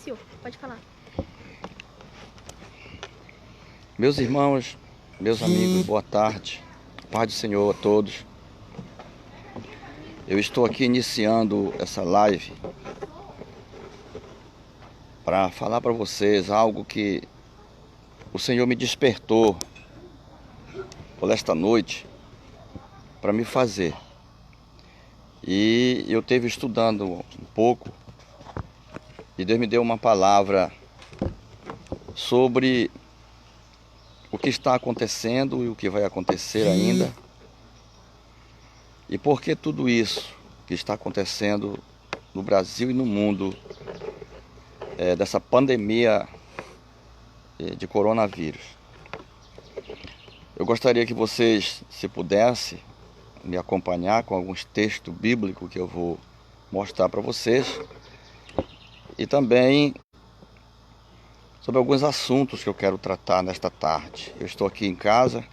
iniciou, pode falar. Meus irmãos, meus amigos, boa tarde. Paz do Senhor a todos. Eu estou aqui iniciando essa live para falar para vocês algo que o Senhor me despertou por esta noite para me fazer. E eu esteve estudando um pouco e Deus me deu uma palavra sobre o que está acontecendo e o que vai acontecer ainda. E por que tudo isso que está acontecendo no Brasil e no mundo, dessa pandemia de coronavírus. Eu gostaria que vocês, se pudessem, me acompanhar com alguns textos bíblicos que eu vou mostrar para vocês. E também sobre alguns assuntos que eu quero tratar nesta tarde. Eu estou aqui em casa,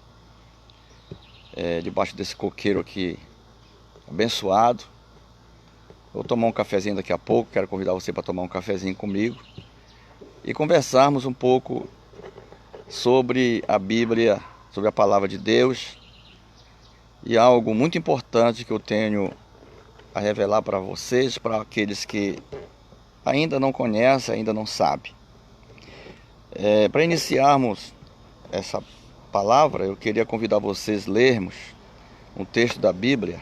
debaixo desse coqueiro aqui abençoado. Vou tomar um cafezinho daqui a pouco, quero convidar você para tomar um cafezinho comigo e conversarmos um pouco sobre a Bíblia, sobre a Palavra de Deus e algo muito importante que eu tenho a revelar para vocês, para aqueles que ainda não conhecem, ainda não sabem. Para iniciarmos essa palavra, eu queria convidar vocês a lermos um texto da Bíblia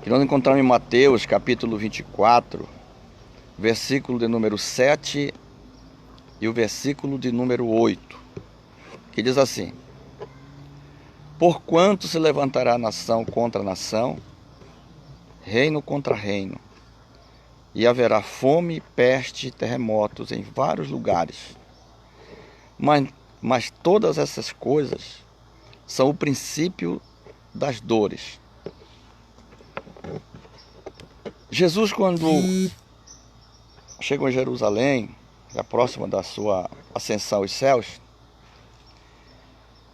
que nós encontramos em Mateus capítulo 24, versículo de número 7 e o versículo de número 8, que diz assim: Porquanto se levantará nação contra nação, reino contra reino, e haverá fome, peste e terremotos em vários lugares. Mas todas essas coisas são o princípio das dores. Jesus, quando chegou em Jerusalém, já próxima da sua ascensão aos céus,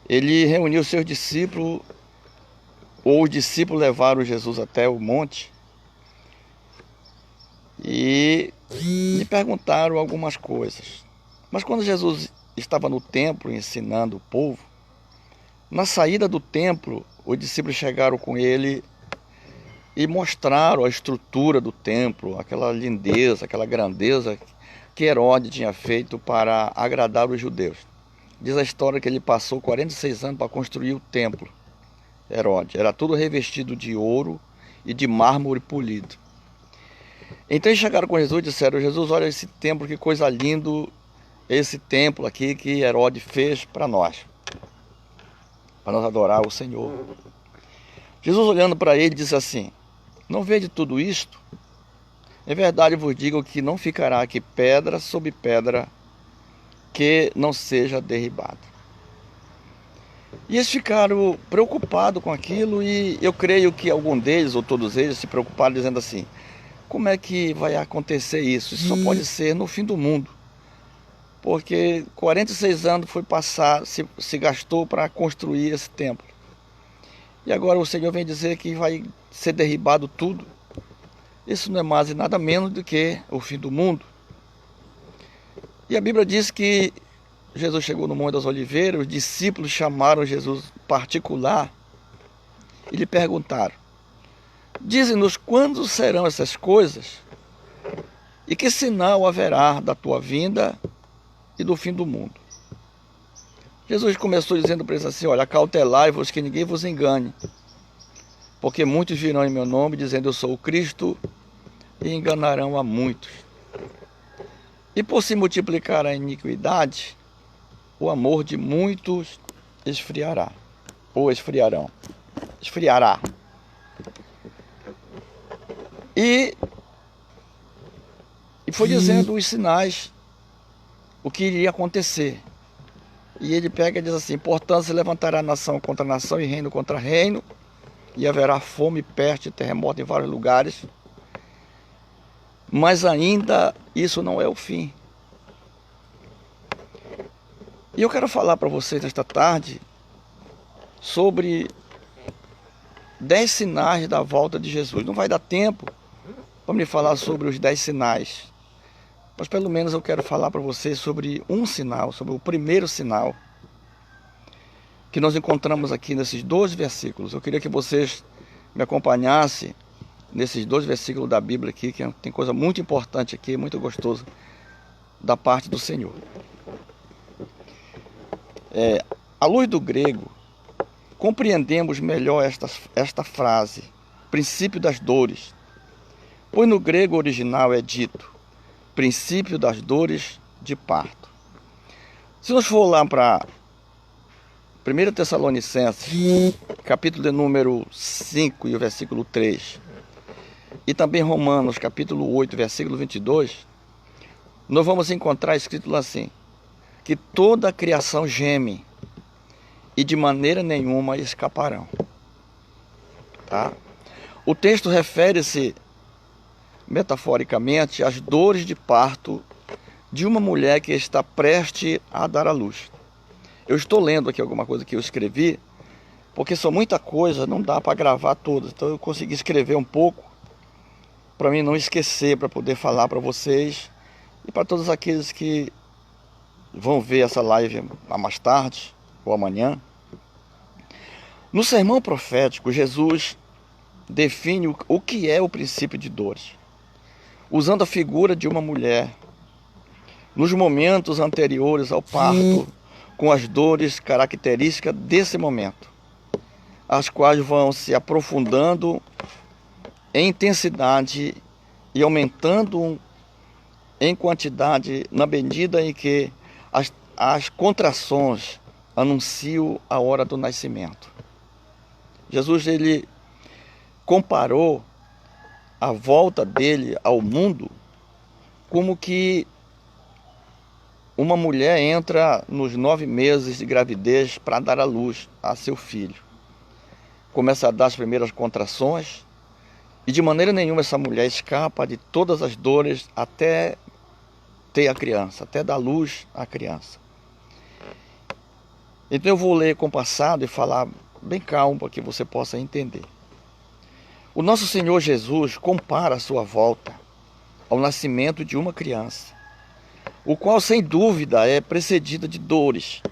ele reuniu seus discípulos, ou os discípulos levaram Jesus até o monte e lhe perguntaram algumas coisas. Mas quando Jesus estava no templo ensinando o povo, na saída do templo, os discípulos chegaram com ele e mostraram a estrutura do templo, aquela lindeza, aquela grandeza que Herodes tinha feito para agradar os judeus. Diz a história que ele passou 46 anos para construir o templo. Herodes, era tudo revestido de ouro e de mármore polido. Então eles chegaram com Jesus e disseram: Jesus, olha esse templo, que coisa lindo, esse templo aqui que Herodes fez para nós adorar o Senhor. Jesus, olhando para ele, disse assim: não vede tudo isto? Em verdade vos digo que não ficará aqui pedra sobre pedra que não seja derribada. E eles ficaram preocupados com aquilo, e eu creio que algum deles, ou todos eles, se preocuparam dizendo assim: como é que vai acontecer isso? Isso só pode ser no fim do mundo. Porque 46 anos foi passar, se gastou para construir esse templo. E agora o Senhor vem dizer que vai ser derribado tudo. Isso não é mais e nada menos do que o fim do mundo. E a Bíblia diz que Jesus chegou no Monte das Oliveiras, os discípulos chamaram Jesus particular e lhe perguntaram: dize-nos quando serão essas coisas e que sinal haverá da tua vinda e do fim do mundo. Jesus começou dizendo para eles assim: olha, acautelai-vos que ninguém vos engane, porque muitos virão em meu nome dizendo eu sou o Cristo e enganarão a muitos. E por se multiplicar a iniquidade, o amor de muitos esfriará, ou esfriarão, esfriará. E foi dizendo os sinais, o que iria acontecer. E ele pega e diz assim: portanto se levantará nação contra nação e reino contra reino, e haverá fome, peste e terremoto em vários lugares. Mas ainda isso não é o fim. E eu quero falar para vocês esta tarde sobre 10 sinais da volta de Jesus. Não vai dar tempo para me falar sobre os 10 sinais, mas pelo menos eu quero falar para vocês sobre um sinal, sobre o primeiro sinal que nós encontramos aqui nesses 2 versículos. Eu queria que vocês me acompanhassem nesses 2 versículos da Bíblia aqui, que tem coisa muito importante aqui, muito gostosa da parte do Senhor. À luz do grego, compreendemos melhor esta frase, princípio das dores, pois no grego original é dito, princípio das dores de parto. Se nós for lá para 1 Tessalonicenses, capítulo de número 5 e o versículo 3, e também Romanos, capítulo 8, versículo 22, nós vamos encontrar escrito lá assim, que toda a criação geme, e de maneira nenhuma escaparão. Tá? O texto refere-se, metaforicamente, às dores de parto de uma mulher que está prestes a dar à luz. Eu estou lendo aqui alguma coisa que eu escrevi, porque são muita coisa, não dá para gravar todas. Então eu consegui escrever um pouco, para mim não esquecer, para poder falar para vocês e para todos aqueles que vão ver essa live mais tarde ou amanhã. No sermão profético, Jesus define o que é o princípio de dores, usando a figura de uma mulher nos momentos anteriores ao parto, com as dores características desse momento, as quais vão se aprofundando em intensidade e aumentando em quantidade na medida em que as contrações anunciam a hora do nascimento. Jesus, ele comparou a volta dele ao mundo como que uma mulher entra nos 9 meses de gravidez para dar à luz a seu filho. Começa a dar as primeiras contrações e de maneira nenhuma essa mulher escapa de todas as dores até ter a criança, até dar luz à criança. Então eu vou ler compassado e falar bem calmo para que você possa entender. O nosso Senhor Jesus compara a sua volta ao nascimento de uma criança, o qual sem dúvida é precedida de dores,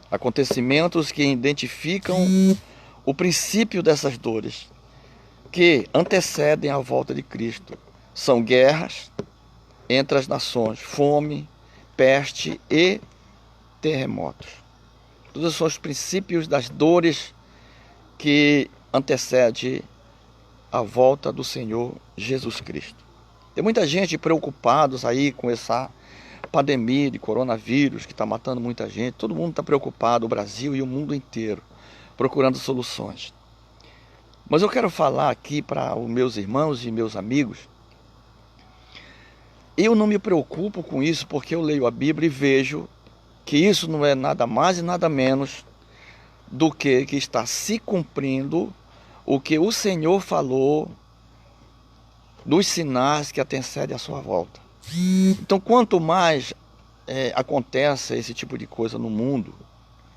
acontecimentos que identificam o princípio dessas dores, que antecedem a volta de Cristo. São guerras entre as nações, fome, peste e terremotos. Todos são os princípios das dores que antecedem a volta do Senhor Jesus Cristo. Tem muita gente preocupada aí com essa pandemia de coronavírus que está matando muita gente. Todo mundo está preocupado, o Brasil e o mundo inteiro, procurando soluções. Mas eu quero falar aqui para os meus irmãos e meus amigos. Eu não me preocupo com isso porque eu leio a Bíblia e vejo que isso não é nada mais e nada menos do que está se cumprindo o que o Senhor falou dos sinais que antecedem a sua volta. Então, quanto mais acontece esse tipo de coisa no mundo,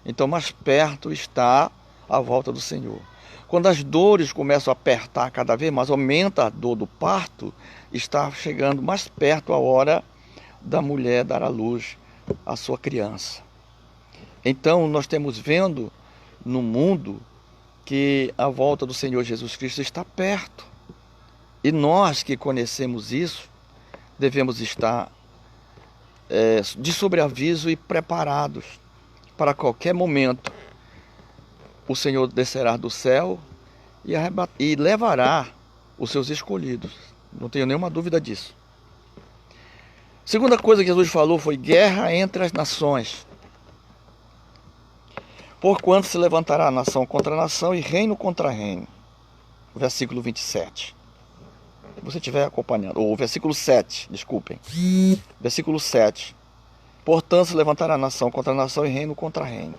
então mais perto está a volta do Senhor. Quando as dores começam a apertar cada vez mais, aumenta a dor do parto, está chegando mais perto a hora da mulher dar à luz a sua criança. Então nós temos vendo no mundo que a volta do Senhor Jesus Cristo está perto. E nós que conhecemos isso, devemos estar de sobreaviso e preparados para qualquer momento. O Senhor descerá do céu e levará os seus escolhidos. Não tenho nenhuma dúvida disso. Segunda coisa que Jesus falou foi guerra entre as nações. Porquanto se levantará nação contra nação e reino contra reino. Versículo 27. Se você estiver acompanhando. Ou versículo 7, desculpem. Versículo 7. Portanto se levantará nação contra nação e reino contra reino.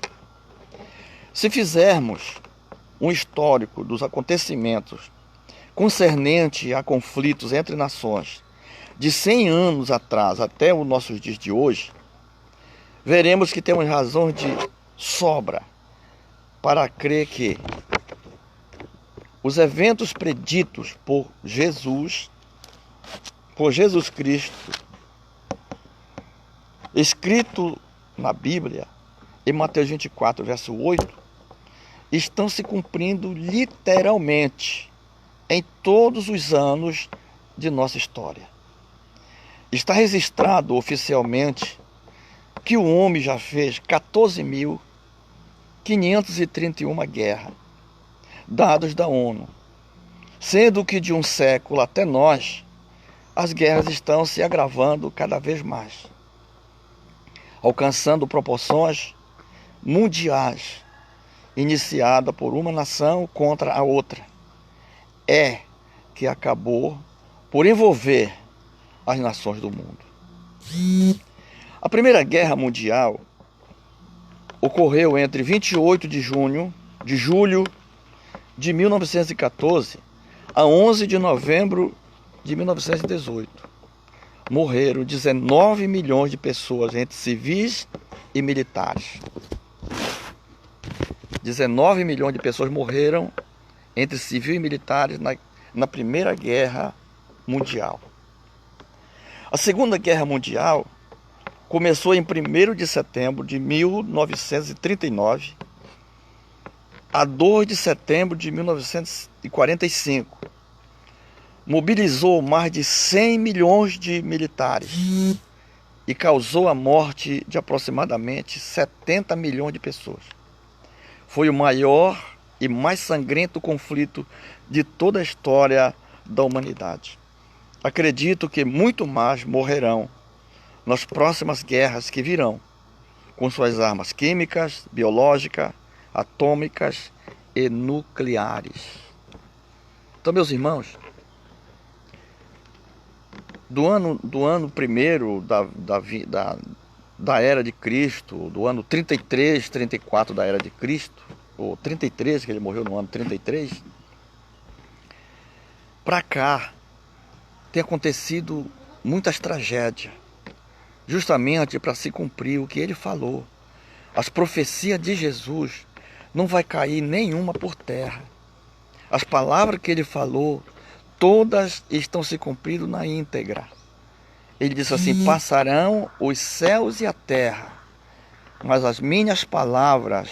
Se fizermos um histórico dos acontecimentos concernente a conflitos entre nações, de 100 anos atrás até os nossos dias de hoje, veremos que temos razão de sobra para crer que os eventos preditos por Jesus Cristo, escrito na Bíblia, em Mateus 24, verso 8, estão se cumprindo literalmente em todos os anos de nossa história. Está registrado oficialmente que o homem já fez 14.531 guerras, dados da ONU, sendo que de um século até nós, as guerras estão se agravando cada vez mais, alcançando proporções mundiais, iniciada por uma nação contra a outra, que acabou por envolver as nações do mundo. A Primeira Guerra Mundial ocorreu entre 28 de julho de 1914 a 11 de novembro de 1918. Morreram 19 milhões de pessoas, entre civis e militares. 19 milhões de pessoas morreram entre civis e militares na Primeira Guerra Mundial. A Segunda Guerra Mundial começou em 1º de setembro de 1939 a 2 de setembro de 1945. Mobilizou mais de 100 milhões de militares e causou a morte de aproximadamente 70 milhões de pessoas. Foi o maior e mais sangrento conflito de toda a história da humanidade. Acredito que muito mais morrerão nas próximas guerras que virão, com suas armas químicas, biológicas, atômicas e nucleares. Então, meus irmãos, do ano primeiro da era de Cristo, do ano 33, 34 da era de Cristo, ou 33, que ele morreu no ano 33, para cá tem acontecido muitas tragédias, justamente para se cumprir o que ele falou. As profecias de Jesus não vai cair nenhuma por terra. As palavras que ele falou, todas estão se cumprindo na íntegra. Ele disse assim: passarão os céus e a terra, mas as minhas palavras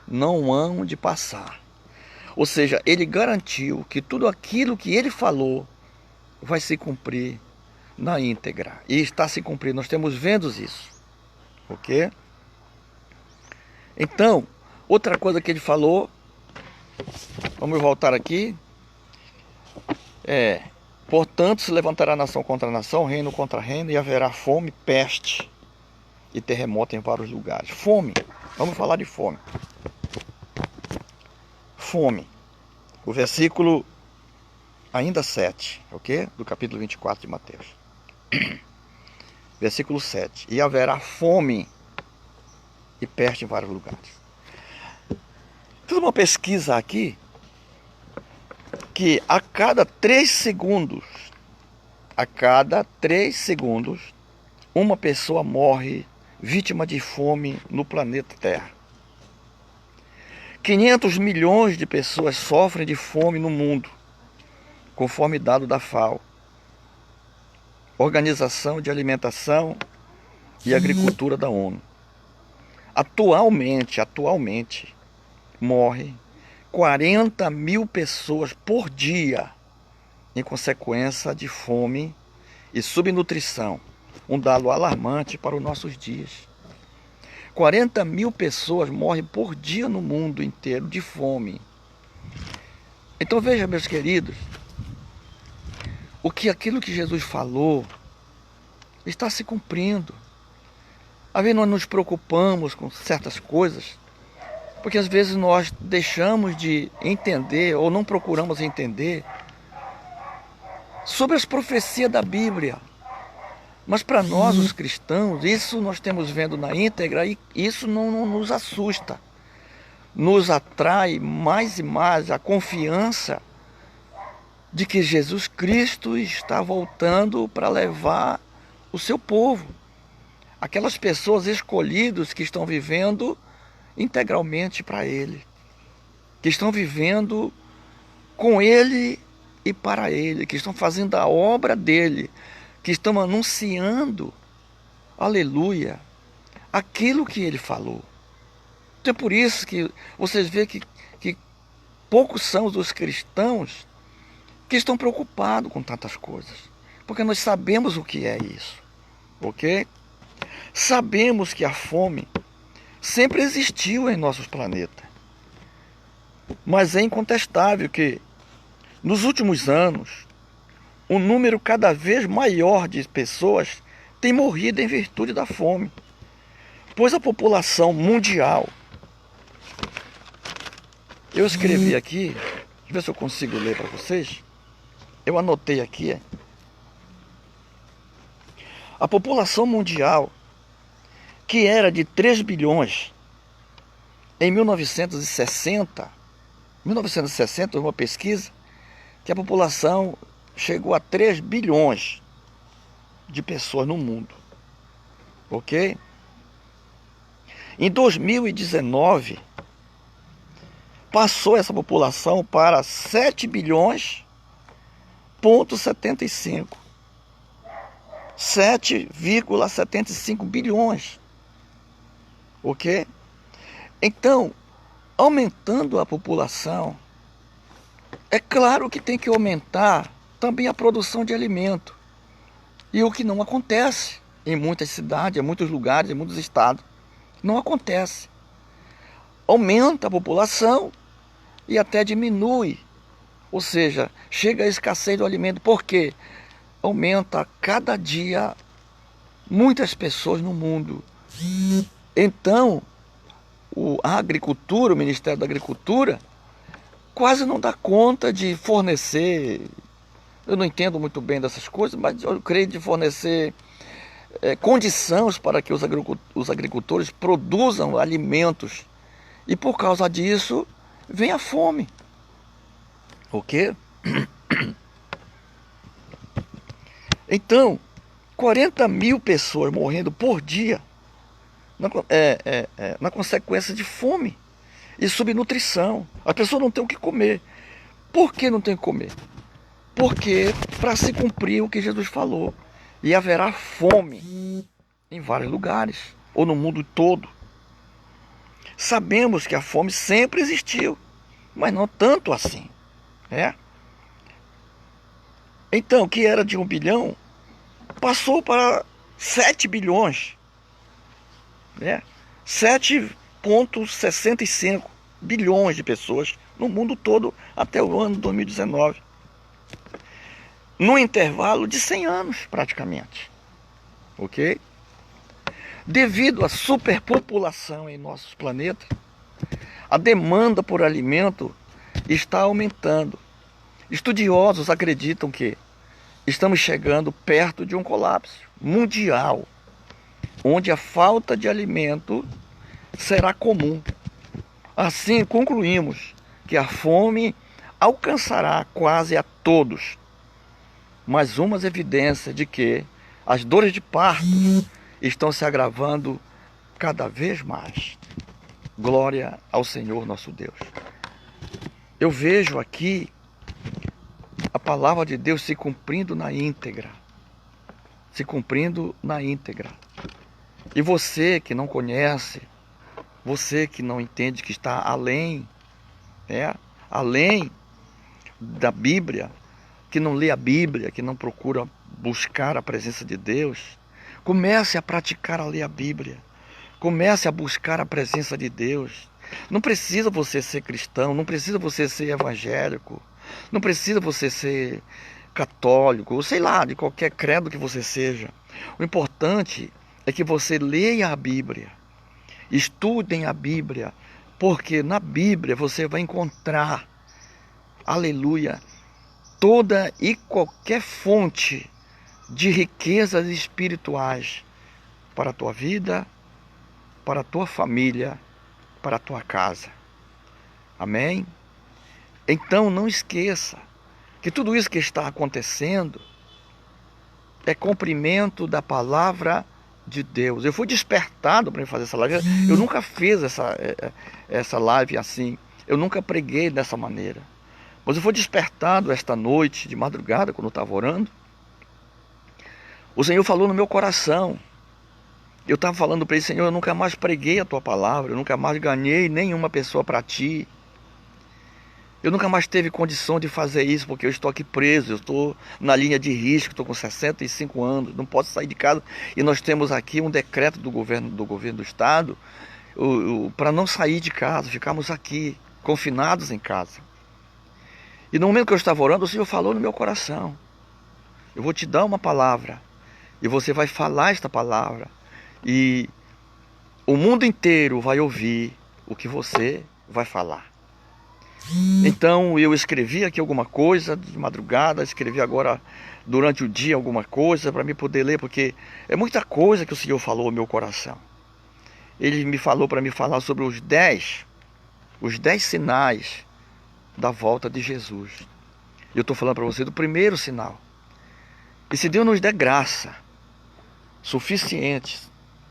não hão de passar. Ou seja, ele garantiu que tudo aquilo que ele falou vai se cumprir na íntegra. E está se cumprindo, nós estamos vendo isso. Ok? Então, outra coisa que ele falou, vamos voltar aqui, portanto se levantará nação contra nação, reino contra reino, e haverá fome, peste e terremoto em vários lugares. Fome, vamos falar de fome. Fome, o versículo ainda 7, ok? Do capítulo 24 de Mateus. Versículo 7. E haverá fome e peste em vários lugares. Fiz uma pesquisa aqui que a cada 3 segundos, uma pessoa morre vítima de fome no planeta Terra. 500 milhões de pessoas sofrem de fome no mundo, conforme dado da FAO, Organização de Alimentação e Agricultura da ONU. Atualmente, morrem 40 mil pessoas por dia em consequência de fome e subnutrição. Um dado alarmante para os nossos dias. 40 mil pessoas morrem por dia no mundo inteiro de fome. Então veja, meus queridos, aquilo que Jesus falou está se cumprindo. Às vezes nós nos preocupamos com certas coisas, porque às vezes nós deixamos de entender ou não procuramos entender sobre as profecias da Bíblia. Mas para nós, os cristãos, isso nós temos vendo na íntegra e isso não nos assusta. Nos atrai mais e mais a confiança de que Jesus Cristo está voltando para levar o seu povo. Aquelas pessoas escolhidas que estão vivendo integralmente para Ele. Que estão vivendo com Ele e para Ele. Que estão fazendo a obra dEle. Que estão anunciando, aleluia, aquilo que ele falou. Então é por isso que vocês veem que poucos são os cristãos que estão preocupados com tantas coisas. Porque nós sabemos o que é isso, ok? Sabemos que a fome sempre existiu em nossos planetas. Mas é incontestável que, nos últimos anos, um número cada vez maior de pessoas tem morrido em virtude da fome. Pois a população mundial... Eu escrevi aqui, deixa eu ver se eu consigo ler para vocês. Eu anotei aqui. A população mundial, que era de 3 bilhões em 1960, uma pesquisa, que a população chegou a 3 bilhões de pessoas no mundo. Ok? Em 2019, passou essa população para 7 bilhões, 75. 7,75 bilhões. Ok? Então, aumentando a população, é claro que tem que aumentar também a produção de alimento. E o que não acontece em muitas cidades, em muitos lugares, em muitos estados. Não acontece. Aumenta a população e até diminui. Ou seja, chega a escassez do alimento. Por quê? Aumenta cada dia muitas pessoas no mundo. Então, a agricultura, o Ministério da Agricultura, quase não dá conta de fornecer, eu não entendo muito bem dessas coisas, mas eu creio de fornecer condições para que os agricultores produzam alimentos. E por causa disso, vem a fome. Ok? Então, 40 mil pessoas morrendo por dia na consequência de fome e subnutrição. A pessoa não tem o que comer. Por que não tem o que comer? Porque para se cumprir o que Jesus falou, e haverá fome em vários lugares, ou no mundo todo. Sabemos que a fome sempre existiu, mas não tanto assim. Então, o que era de 1 bilhão, passou para 7 bilhões. 7,65 bilhões de pessoas no mundo todo até o ano 2019. Num intervalo de 100 anos, praticamente. Ok? Devido à superpopulação em nossos planetas, a demanda por alimento está aumentando. Estudiosos acreditam que estamos chegando perto de um colapso mundial, onde a falta de alimento será comum. Assim, concluímos que a fome alcançará quase a todos. Mas umas evidências de que as dores de parto estão se agravando cada vez mais. Glória ao Senhor nosso Deus. Eu vejo aqui a palavra de Deus se cumprindo na íntegra. Se cumprindo na íntegra. E você que não conhece, você que não entende, que está além da Bíblia, que não lê a Bíblia, que não procura buscar a presença de Deus, comece a praticar a ler a Bíblia. Comece a buscar a presença de Deus. Não precisa você ser cristão, não precisa você ser evangélico, não precisa você ser católico, ou sei lá, de qualquer credo que você seja. O importante é que você leia a Bíblia, estudem a Bíblia, porque na Bíblia você vai encontrar, aleluia, toda e qualquer fonte de riquezas espirituais para a tua vida, para a tua família, para a tua casa. Amém? Então não esqueça que tudo isso que está acontecendo é cumprimento da palavra de Deus. Eu fui despertado para fazer essa live. Eu nunca fiz essa live assim. Eu nunca preguei dessa maneira. Mas eu fui despertado esta noite, de madrugada, quando eu estava orando. O Senhor falou no meu coração. Eu estava falando para ele: Senhor, eu nunca mais preguei a tua palavra, eu nunca mais ganhei nenhuma pessoa para ti. Eu nunca mais teve condição de fazer isso, porque eu estou aqui preso, eu estou na linha de risco, estou com 65 anos, não posso sair de casa. E nós temos aqui um decreto do governo do estado para não sair de casa, ficamos aqui, confinados em casa. E no momento que eu estava orando, o Senhor falou no meu coração: eu vou te dar uma palavra, e você vai falar esta palavra, e o mundo inteiro vai ouvir o que você vai falar. Então eu escrevi aqui alguma coisa de madrugada, escrevi agora durante o dia alguma coisa para me poder ler, porque é muita coisa que o Senhor falou ao meu coração. Ele me falou para me falar sobre os 10 sinais da volta de Jesus. Eu estou falando para você do primeiro sinal. E se Deus nos der graça suficiente,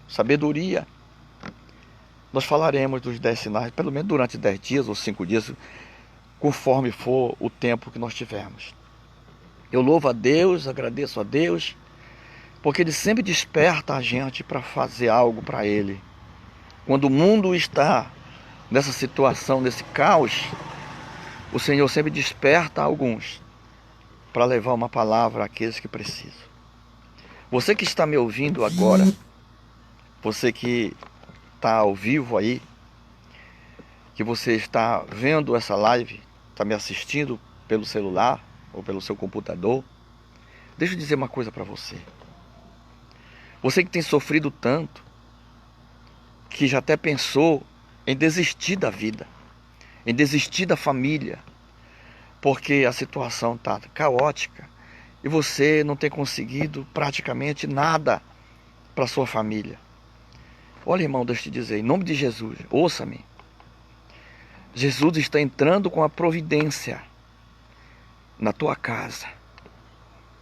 sabedoria, nós falaremos dos 10 sinais, pelo menos durante 10 dias ou 5 dias, conforme for o tempo que nós tivermos. Eu louvo a Deus, agradeço a Deus, porque Ele sempre desperta a gente para fazer algo para Ele. Quando o mundo está nessa situação, nesse caos, o Senhor sempre desperta alguns para levar uma palavra àqueles que precisam. Você que está me ouvindo agora, você que está ao vivo aí, que você está vendo essa live, está me assistindo pelo celular ou pelo seu computador, deixa eu dizer uma coisa para você. Você que tem sofrido tanto, que já até pensou em desistir da vida, em desistir da família, porque a situação está caótica e você não tem conseguido praticamente nada para sua família. Olha, irmão, deixa eu te dizer, em nome de Jesus, ouça-me. Jesus está entrando com a providência na tua casa,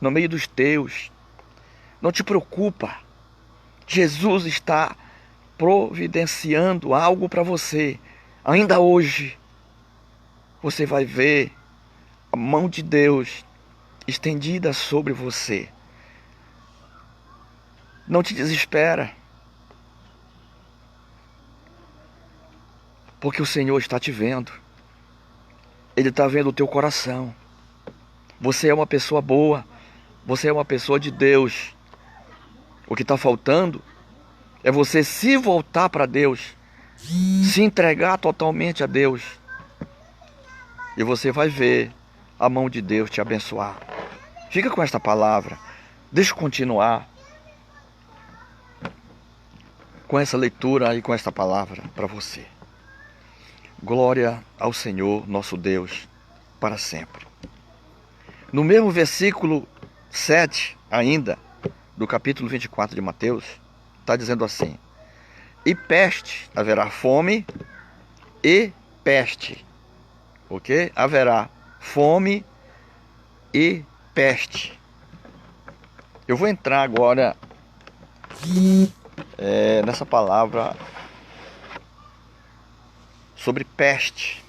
no meio dos teus. Não te preocupa. Jesus está providenciando algo para você. Ainda hoje você vai ver a mão de Deus estendida sobre você. Não te desespera, porque o Senhor está te vendo. Ele está vendo o teu coração. Você é uma pessoa boa, você é uma pessoa de Deus. O que está faltando é você se voltar para Deus, se entregar totalmente a Deus, e você vai ver a mão de Deus te abençoar. Fica com esta palavra. Deixa eu continuar com essa leitura e com esta palavra para você. Glória ao Senhor nosso Deus para sempre. No mesmo versículo 7 ainda, do capítulo 24 de Mateus, está dizendo assim: e peste, haverá fome e peste. Ok? Haverá fome e peste. Eu vou entrar agora nessa palavra sobre peste.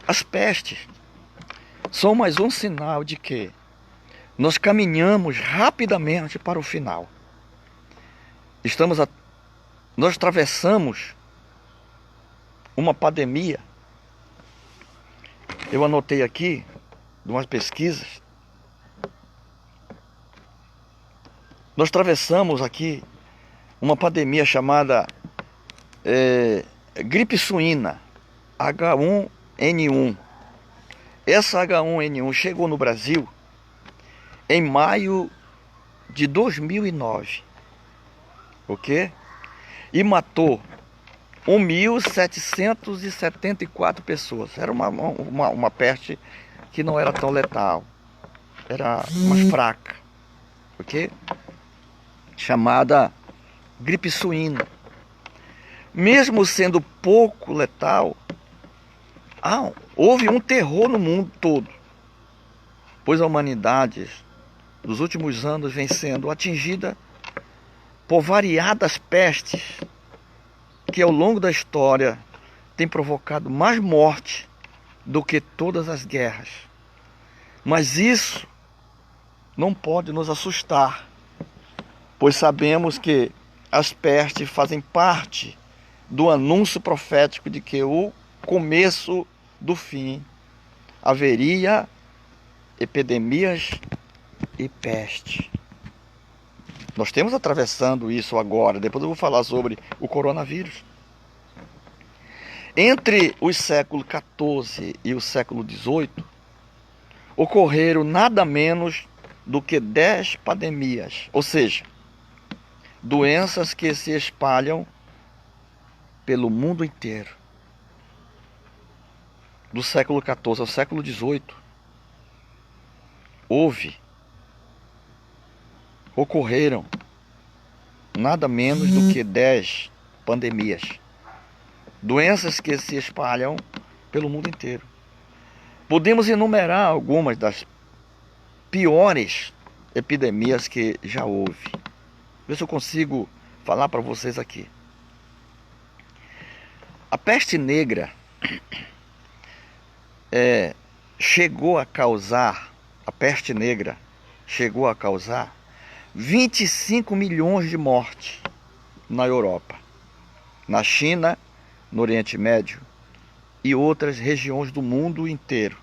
As pestes são mais um sinal de que nós caminhamos rapidamente para o final. Nós atravessamos uma pandemia. Eu anotei aqui de umas pesquisas. Nós atravessamos aqui uma pandemia chamada gripe suína, H1N1. Essa H1N1 chegou no Brasil em maio de 2009, ok? E matou 1.774 pessoas. Era uma peste que não era tão letal, era mais fraca, ok? Chamada gripe suína. Mesmo sendo pouco letal, houve um terror no mundo todo, pois a humanidade nos últimos anos vem sendo atingida por variadas pestes que ao longo da história têm provocado mais morte do que todas as guerras. Mas isso não pode nos assustar, pois sabemos que as pestes fazem parte do anúncio profético de que o começo do fim haveria epidemias e peste. Nós estamos atravessando isso agora, depois eu vou falar sobre o coronavírus. Entre os séculos XIV e o século XVIII, ocorreram nada menos do que 10 pandemias, ou seja, doenças que se espalham pelo mundo inteiro. Do século XIV ao século XVIII, ocorreram nada menos do que 10 pandemias. Doenças que se espalham pelo mundo inteiro. Podemos enumerar algumas das piores epidemias que já houve. Ver se eu consigo falar para vocês aqui. A peste negra chegou a causar 25 milhões de mortes na Europa, na China, no Oriente Médio e outras regiões do mundo inteiro.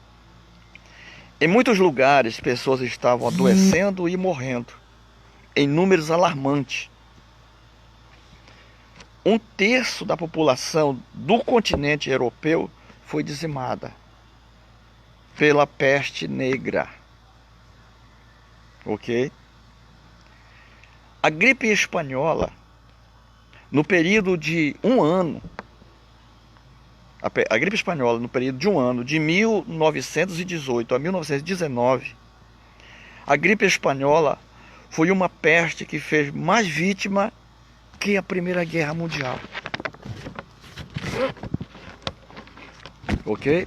Em muitos lugares, pessoas estavam adoecendo e morrendo em números alarmantes. Um terço da população do continente europeu foi dizimada pela peste negra. Ok? A gripe espanhola, no período de um ano, a gripe espanhola, no período de um ano, de 1918 a 1919, a gripe espanhola foi uma peste que fez mais vítimas que a Primeira Guerra Mundial. Ok?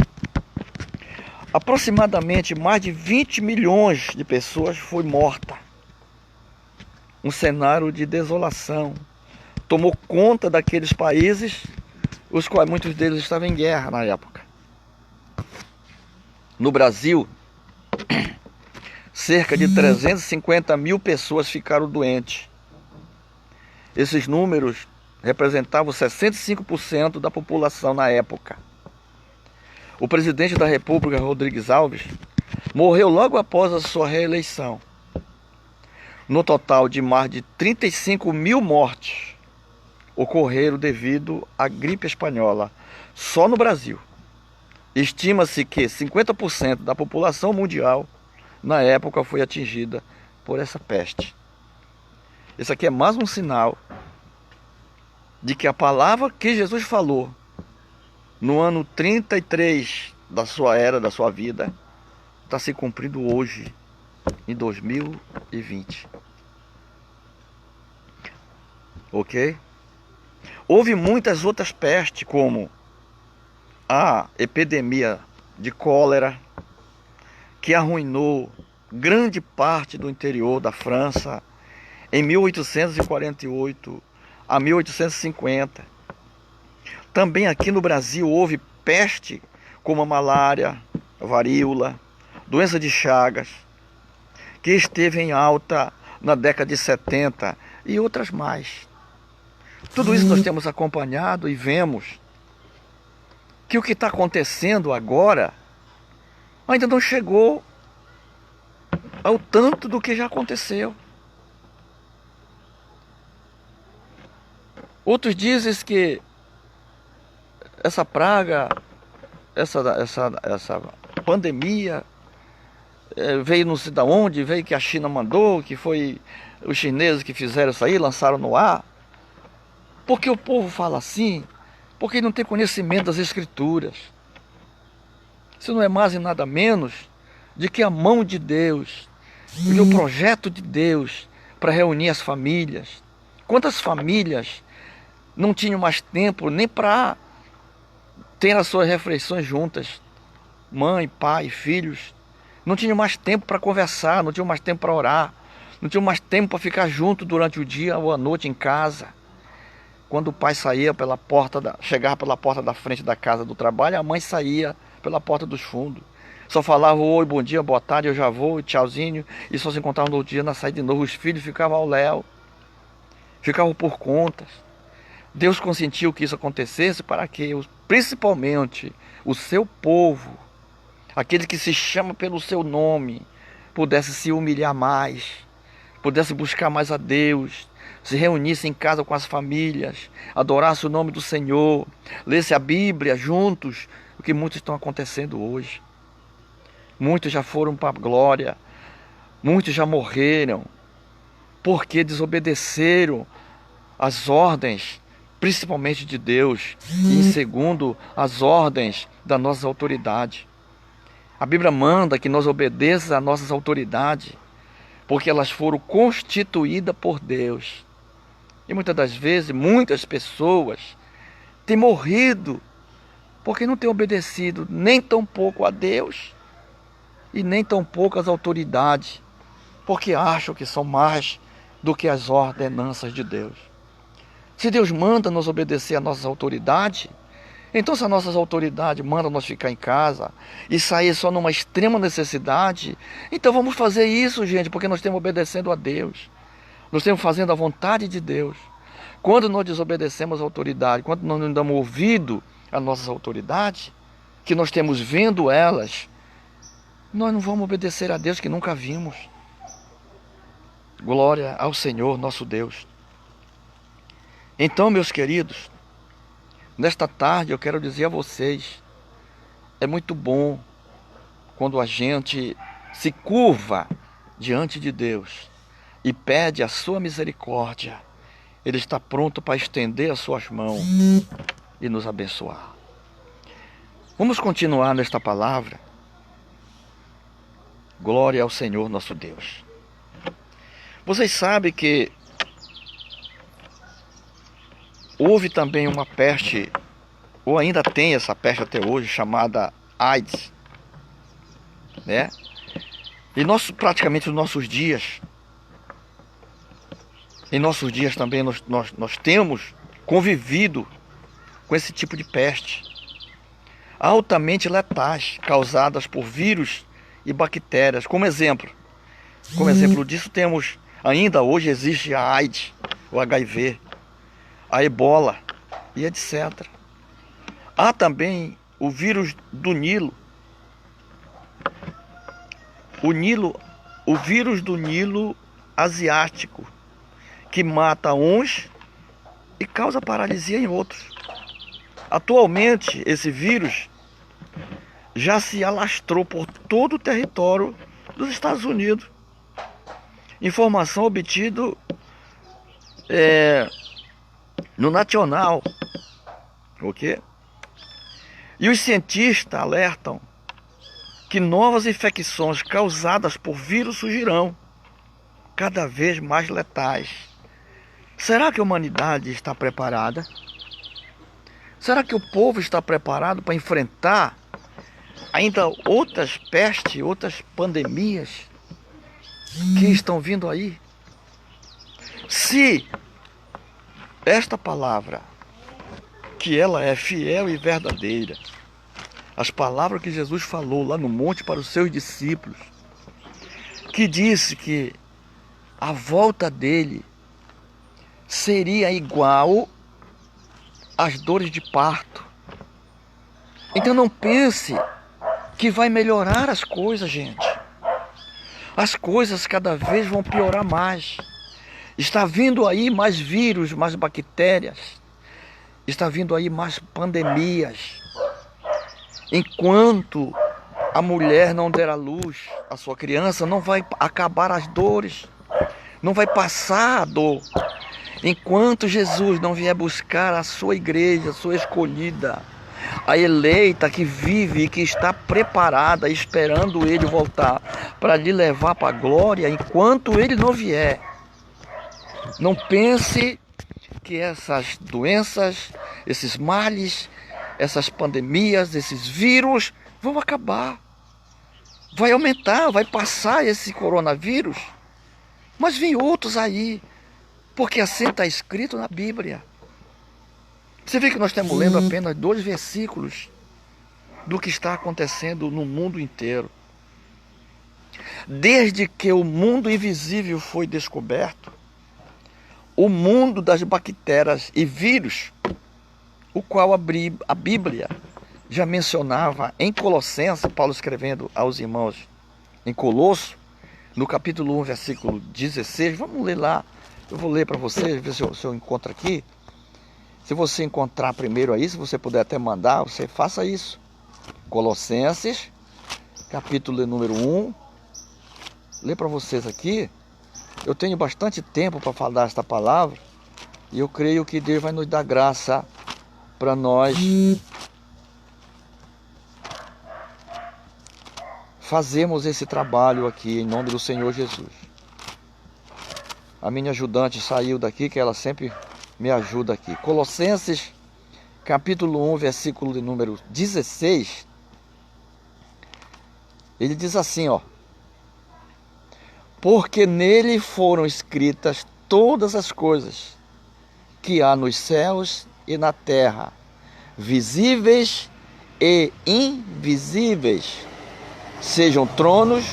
Aproximadamente mais de 20 milhões de pessoas foi morta. Um cenário de desolação tomou conta daqueles países, os quais muitos deles estavam em guerra na época. No Brasil, cerca de 350 mil pessoas ficaram doentes. Esses números representavam 65% da população na época. O presidente da República, Rodrigues Alves, morreu logo após a sua reeleição. No total de mais de 35 mil mortes ocorreram devido à gripe espanhola, só no Brasil. Estima-se que 50% da população mundial, na época, foi atingida por essa peste. Esse aqui é mais um sinal de que a palavra que Jesus falou no ano 33 da sua era, da sua vida, está se cumprindo hoje, em 2020. Ok? Houve muitas outras pestes, como a epidemia de cólera, que arruinou grande parte do interior da França em 1848 a 1850. Também aqui no Brasil houve peste como a malária, a varíola, doença de Chagas, que esteve em alta na década de 70 e outras mais. Tudo isso nós temos acompanhado e vemos que o que está acontecendo agora ainda não chegou ao tanto do que já aconteceu. Outros dizem que essa praga, essa pandemia veio não sei de onde, veio que a China mandou, que foi os chineses que fizeram isso aí, lançaram no ar. Porque o povo fala assim? Porque não tem conhecimento das Escrituras. Isso não é mais e nada menos de que a mão de Deus, e o projeto de Deus para reunir as famílias. Quantas famílias não tinham mais tempo nem para ter as suas refeições juntas? Mãe, pai, filhos. Não tinham mais tempo para conversar, não tinham mais tempo para orar, não tinham mais tempo para ficar junto durante o dia ou a noite em casa. Quando o pai saía pela chegava pela porta da frente da casa do trabalho, a mãe saía pela porta dos fundos. Só falavam oi, bom dia, boa tarde, eu já vou, tchauzinho. E só se encontravam no outro dia na saída de novo. Os filhos ficavam ao léu, ficavam por contas. Deus consentiu que isso acontecesse para que, principalmente, o seu povo, aquele que se chama pelo seu nome, pudesse se humilhar mais, pudesse buscar mais a Deus, se reunisse em casa com as famílias, adorasse o nome do Senhor, lesse a Bíblia juntos, o que muitos estão acontecendo hoje. Muitos já foram para a glória, muitos já morreram, porque desobedeceram as ordens, principalmente de Deus, e em segundo, as ordens das nossas autoridades. A Bíblia manda que nós obedeçamos às nossas autoridades, porque elas foram constituídas por Deus. E muitas das vezes, muitas pessoas têm morrido porque não têm obedecido nem tão pouco a Deus e nem tão pouco às autoridades, porque acham que são mais do que as ordenanças de Deus. Se Deus manda nos obedecer às nossas autoridades, então se as nossas autoridades mandam nós ficar em casa e sair só numa extrema necessidade, então vamos fazer isso, gente, porque nós estamos obedecendo a Deus. Nós estamos fazendo a vontade de Deus. Quando nós desobedecemos a autoridade, quando nós não damos ouvido às nossas autoridades, que nós temos vendo elas, nós não vamos obedecer a Deus que nunca vimos. Glória ao Senhor nosso Deus. Então, meus queridos, nesta tarde eu quero dizer a vocês, é muito bom quando a gente se curva diante de Deus e pede a sua misericórdia. Ele está pronto para estender as suas mãos e nos abençoar. Vamos continuar nesta palavra. Glória ao Senhor nosso Deus. Vocês sabem que houve também uma peste, ou ainda tem essa peste até hoje, chamada AIDS, né? E praticamente nos nossos dias, em nossos dias também nós temos convivido com esse tipo de peste, altamente letais, causadas por vírus e bactérias. Como exemplo disso temos, ainda hoje existe a AIDS, o HIV, a ebola e etc. Há também o vírus do Nilo. O vírus do Nilo asiático, que mata uns e causa paralisia em outros. Atualmente, esse vírus já se alastrou por todo o território dos Estados Unidos. Informação obtida no Nacional, ok? E os cientistas alertam que novas infecções causadas por vírus surgirão, cada vez mais letais. Será que a humanidade está preparada? Será que o povo está preparado para enfrentar ainda outras pestes, outras pandemias que estão vindo aí? Se esta palavra, que ela é fiel e verdadeira, as palavras que Jesus falou lá no monte para os seus discípulos, que disse que a volta dele seria igual às dores de parto. Então não pense que vai melhorar as coisas, gente. As coisas cada vez vão piorar mais. Está vindo aí mais vírus, mais bactérias. Está vindo aí mais pandemias. Enquanto a mulher não der à luz a sua criança, não vai acabar as dores, não vai passar a dor. Enquanto Jesus não vier buscar a sua igreja, a sua escolhida, a eleita que vive e que está preparada, esperando ele voltar para lhe levar para a glória, enquanto ele não vier, não pense que essas doenças, esses males, essas pandemias, esses vírus vão acabar. Vai aumentar, vai passar esse coronavírus, mas vem outros aí, porque assim está escrito na Bíblia. Você vê que nós estamos lendo apenas 2 versículos do que está acontecendo no mundo inteiro. Desde que o mundo invisível foi descoberto, o mundo das bactérias e vírus, o qual a Bíblia já mencionava em Colossenses, Paulo escrevendo aos irmãos em Colosso, no capítulo 1, versículo 16. Vamos ler lá, eu vou ler para vocês, ver se eu encontro aqui. Se você encontrar primeiro aí, se você puder até mandar, você faça isso. Colossenses, capítulo número 1. Ler para vocês aqui. Eu tenho bastante tempo para falar esta palavra e eu creio que Deus vai nos dar graça para nós fazermos esse trabalho aqui em nome do Senhor Jesus. A minha ajudante saiu daqui, que ela sempre me ajuda aqui. Colossenses, capítulo 1, versículo de número 16. Ele diz assim, ó: porque nele foram escritas todas as coisas que há nos céus e na terra, visíveis e invisíveis, sejam tronos,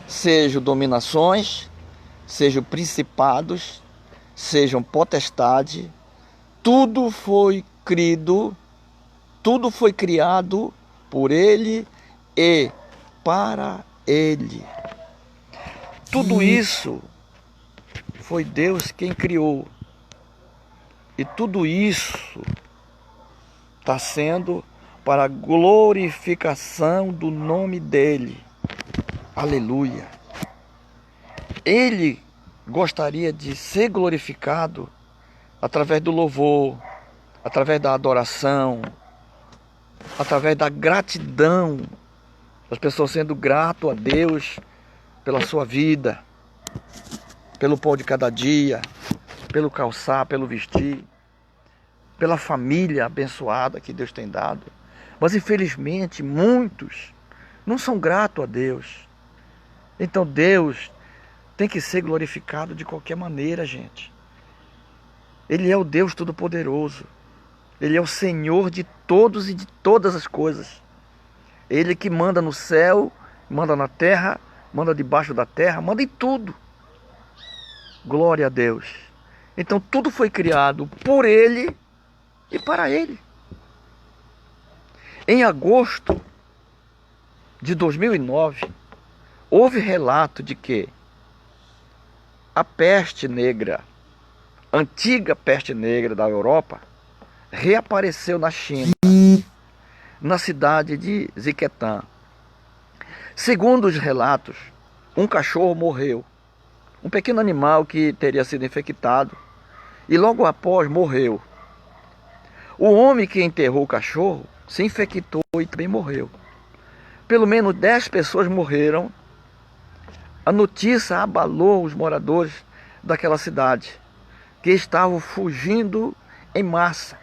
sejam dominações, sejam principados, sejam potestade, tudo foi criado por ele e para ele. Tudo isso foi Deus quem criou. E tudo isso está sendo para a glorificação do nome dele. Aleluia. Ele gostaria de ser glorificado através do louvor, através da adoração, através da gratidão, as pessoas sendo grato a Deus pela sua vida, pelo pão de cada dia, pelo calçar, pelo vestir, pela família abençoada que Deus tem dado. Mas infelizmente muitos não são gratos a Deus. Então Deus tem que ser glorificado de qualquer maneira, gente. Ele é o Deus Todo-Poderoso. Ele é o Senhor de todos e de todas as coisas. Ele que manda no céu, manda na terra, manda debaixo da terra, manda em tudo. Glória a Deus. Então tudo foi criado por Ele e para Ele. Em agosto de 2009, houve relato de que a peste negra, antiga peste negra da Europa, reapareceu na China, na cidade de Ziquetã. Segundo os relatos, um cachorro morreu, um pequeno animal que teria sido infectado, e logo após morreu. O homem que enterrou o cachorro se infectou e também morreu. Pelo menos 10 pessoas morreram. A notícia abalou os moradores daquela cidade, que estavam fugindo em massa,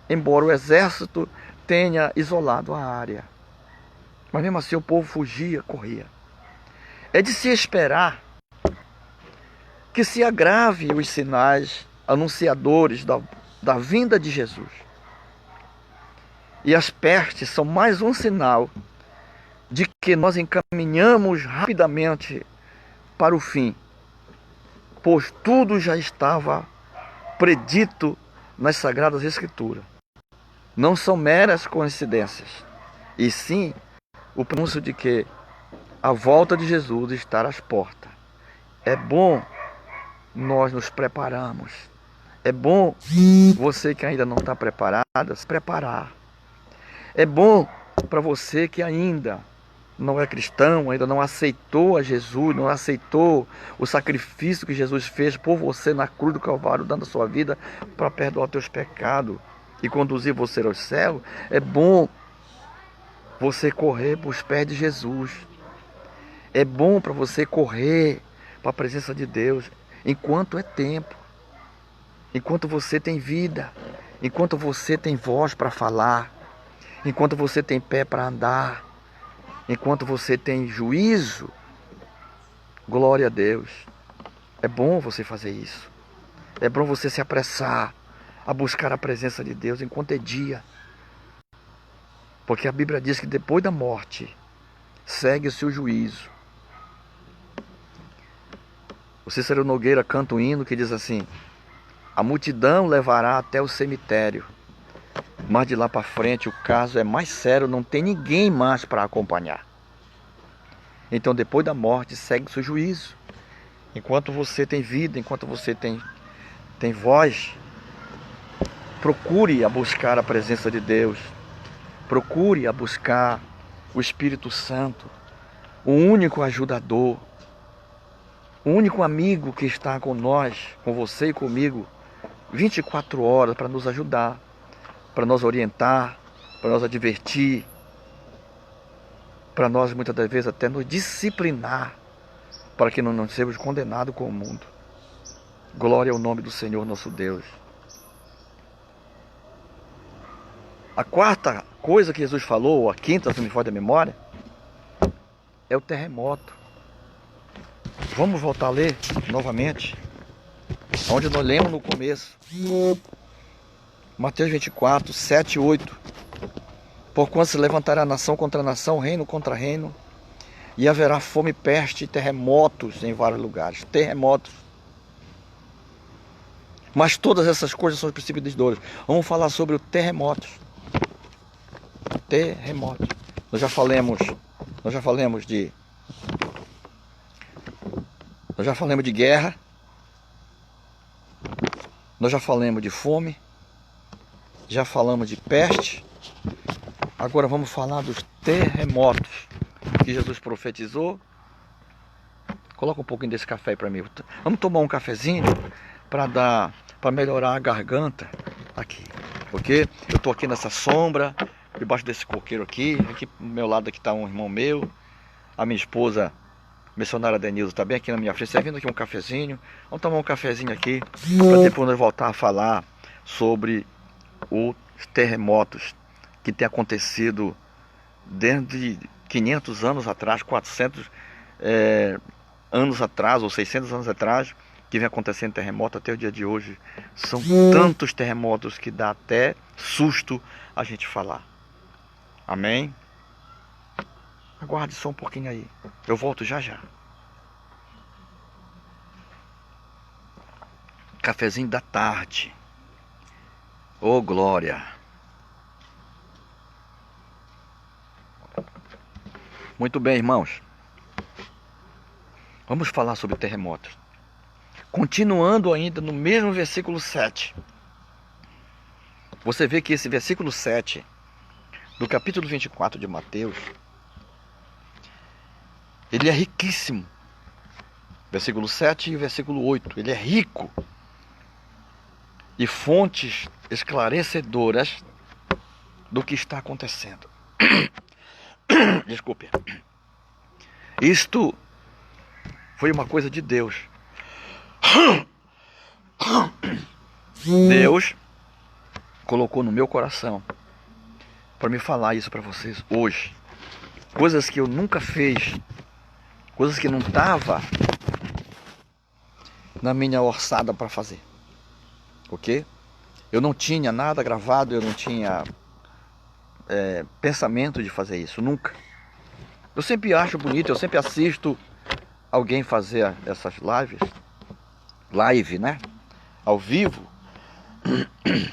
embora o exército tenha isolado a área. Mas mesmo assim o povo fugia, corria. É de se esperar que se agrave os sinais anunciadores da vinda de Jesus. E as pestes são mais um sinal de que nós encaminhamos rapidamente para o fim, pois tudo já estava predito nas Sagradas Escrituras. Não são meras coincidências, e sim o prenúncio de que a volta de Jesus está às portas. É bom nós nos prepararmos. É bom você que ainda não está preparada, se preparar. É bom para você que ainda não é cristão, ainda não aceitou a Jesus, não aceitou o sacrifício que Jesus fez por você na cruz do Calvário, dando a sua vida para perdoar os teus pecados e conduzir você ao céu. É bom você correr para os pés de Jesus. É bom para você correr para a presença de Deus enquanto é tempo, enquanto você tem vida, enquanto você tem voz para falar, enquanto você tem pé para andar, enquanto você tem juízo. Glória a Deus. É bom você fazer isso. É bom você se apressar a buscar a presença de Deus enquanto é dia. Porque a Bíblia diz que depois da morte segue o seu juízo. O Cícero Nogueira canta um hino que diz assim: a multidão levará até o cemitério, mas de lá para frente o caso é mais sério, não tem ninguém mais para acompanhar. Então depois da morte segue o seu juízo. Enquanto você tem vida, enquanto você tem voz, procure a buscar a presença de Deus. Procure a buscar o Espírito Santo, o único ajudador, o único amigo que está com nós, com você e comigo, 24 horas para nos ajudar, para nos orientar, para nos advertir, para nós muitas das vezes até nos disciplinar, para que não sejamos condenados com o mundo. Glória ao nome do Senhor nosso Deus. A quarta coisa que Jesus falou, ou a quinta, se me falha a memória, é o terremoto. Vamos voltar a ler novamente, onde nós lemos no começo. Mateus 24, 7 e 8. Porquanto se levantará nação contra nação, reino contra reino, e haverá fome, peste e terremotos em vários lugares. Terremotos. Mas todas essas coisas são precipitadores. Vamos falar sobre o terremoto. Terremoto. Nós já falamos de guerra. Nós já falamos de fome. Já falamos de peste. Agora vamos falar dos terremotos que Jesus profetizou. Coloca um pouquinho desse café aí para mim. Vamos tomar um cafezinho para melhorar a garganta aqui. Porque eu estou aqui nessa sombra, debaixo desse coqueiro aqui. Aqui do meu lado aqui está um irmão meu. A minha esposa, missionária Denilson, está bem aqui na minha frente. Servindo aqui um cafezinho. Vamos tomar um cafezinho aqui para depois nós voltar a falar sobre os terremotos que tem acontecido desde 500 anos atrás, 400 anos atrás, ou 600 anos atrás, que vem acontecendo terremoto até o dia de hoje. São tantos terremotos que dá até susto a gente falar. Amém? Aguarde só um pouquinho aí. Eu volto já já. Cafezinho da tarde. Ô glória! Muito bem, irmãos. Vamos falar sobre terremotos. Continuando ainda no mesmo versículo 7. Você vê que esse versículo 7 do capítulo 24 de Mateus, ele é riquíssimo. Versículo 7 e versículo 8. Ele é rico de fontes esclarecedoras do que está acontecendo. Desculpe. Isto foi uma coisa de Deus. Deus colocou no meu coração para me falar isso para vocês hoje. Coisas que eu nunca fiz, coisas que não estava na minha orçada para fazer. Ok? Eu não tinha nada gravado, eu não tinha pensamento de fazer isso, nunca. Eu sempre acho bonito, eu sempre assisto alguém fazer essas live, né? Ao vivo,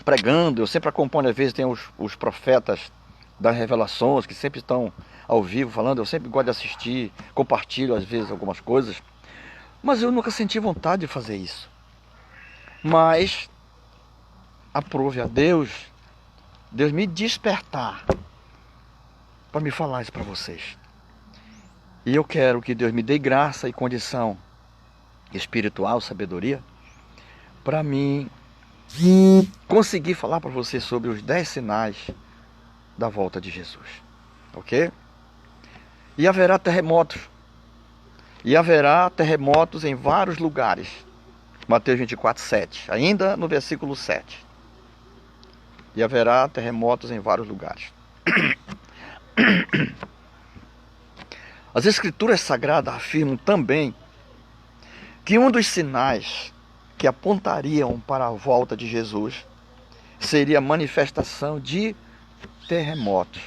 pregando. Eu sempre acompanho, às vezes tem os profetas das revelações que sempre estão ao vivo falando. Eu sempre gosto de assistir, compartilho às vezes algumas coisas, mas eu nunca senti vontade de fazer isso. Mas aprove a Deus me despertar para me falar isso para vocês. E eu quero que Deus me dê graça e condição espiritual, sabedoria, para mim conseguir falar para vocês sobre os 10 sinais da volta de Jesus. Ok? E haverá terremotos. E haverá terremotos em vários lugares. Mateus 24, 7. Ainda no versículo 7. E haverá terremotos em vários lugares. As Escrituras Sagradas afirmam também que um dos sinais que apontariam para a volta de Jesus seria a manifestação de terremotos.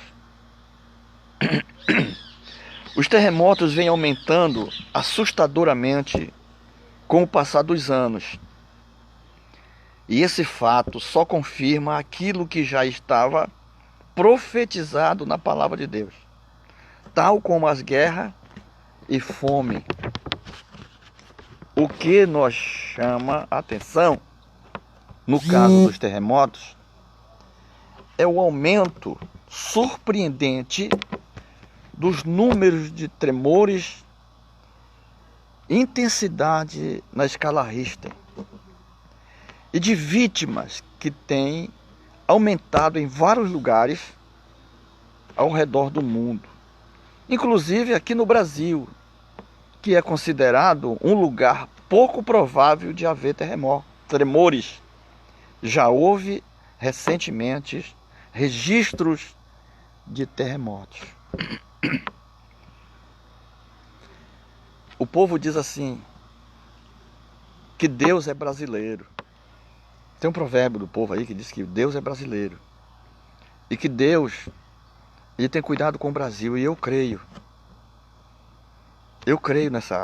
Os terremotos vêm aumentando assustadoramente com o passar dos anos. E esse fato só confirma aquilo que já estava profetizado na palavra de Deus, tal como as guerras e fome. O que nos chama a atenção, no caso dos terremotos, é o aumento surpreendente dos números de tremores, intensidade na escala Richter e de vítimas que têm aumentado em vários lugares ao redor do mundo, inclusive aqui no Brasil, que é considerado um lugar pouco provável de haver tremores. Já houve recentemente registros de terremotos. O povo diz assim, que Deus é brasileiro. Tem um provérbio do povo aí que diz que Deus é brasileiro. E que Deus, ele tem cuidado com o Brasil. E eu creio. Eu creio nesse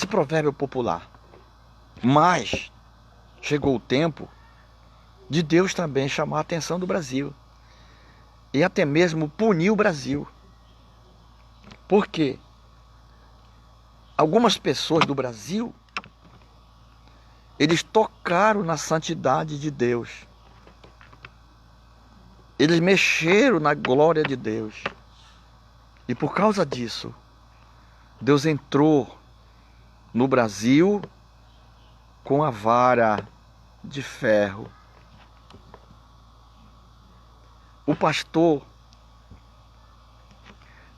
provérbio popular. Mas chegou o tempo de Deus também chamar a atenção do Brasil. E até mesmo punir o Brasil. Por quê? Algumas pessoas do Brasil, eles tocaram na santidade de Deus. Eles mexeram na glória de Deus. E por causa disso, Deus entrou no Brasil com a vara de ferro. O pastor,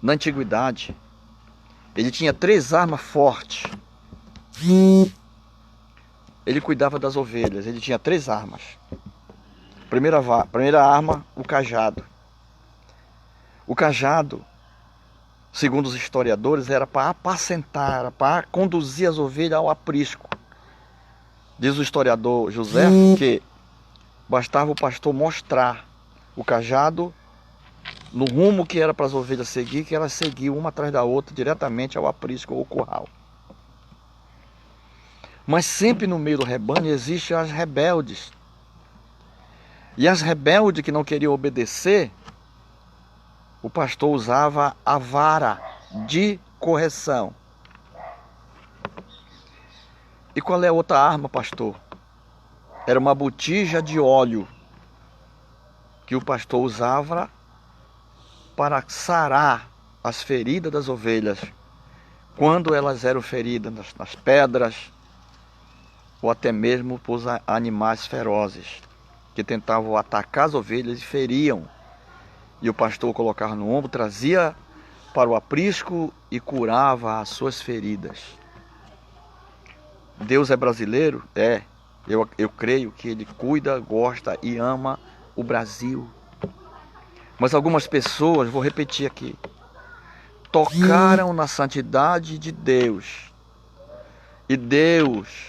na antiguidade, ele tinha 3 armas fortes. Ele cuidava das ovelhas, ele tinha 3 armas. Primeira arma, o cajado. O cajado, segundo os historiadores, era para apacentar, era para conduzir as ovelhas ao aprisco. Diz o historiador José que bastava o pastor mostrar o cajado no rumo que era para as ovelhas seguir, que elas seguiam uma atrás da outra diretamente ao aprisco ou curral. Mas sempre no meio do rebanho existem as rebeldes. E as rebeldes que não queriam obedecer, o pastor usava a vara de correção. E qual é a outra arma, pastor? Era uma botija de óleo que o pastor usava para sarar as feridas das ovelhas, quando elas eram feridas nas pedras, ou até mesmo por animais ferozes, que tentavam atacar as ovelhas e feriam. E o pastor colocava no ombro, trazia para o aprisco e curava as suas feridas. Deus é brasileiro? É. Eu creio que Ele cuida, gosta e ama o Brasil. Mas algumas pessoas, vou repetir aqui, tocaram na santidade de Deus. E Deus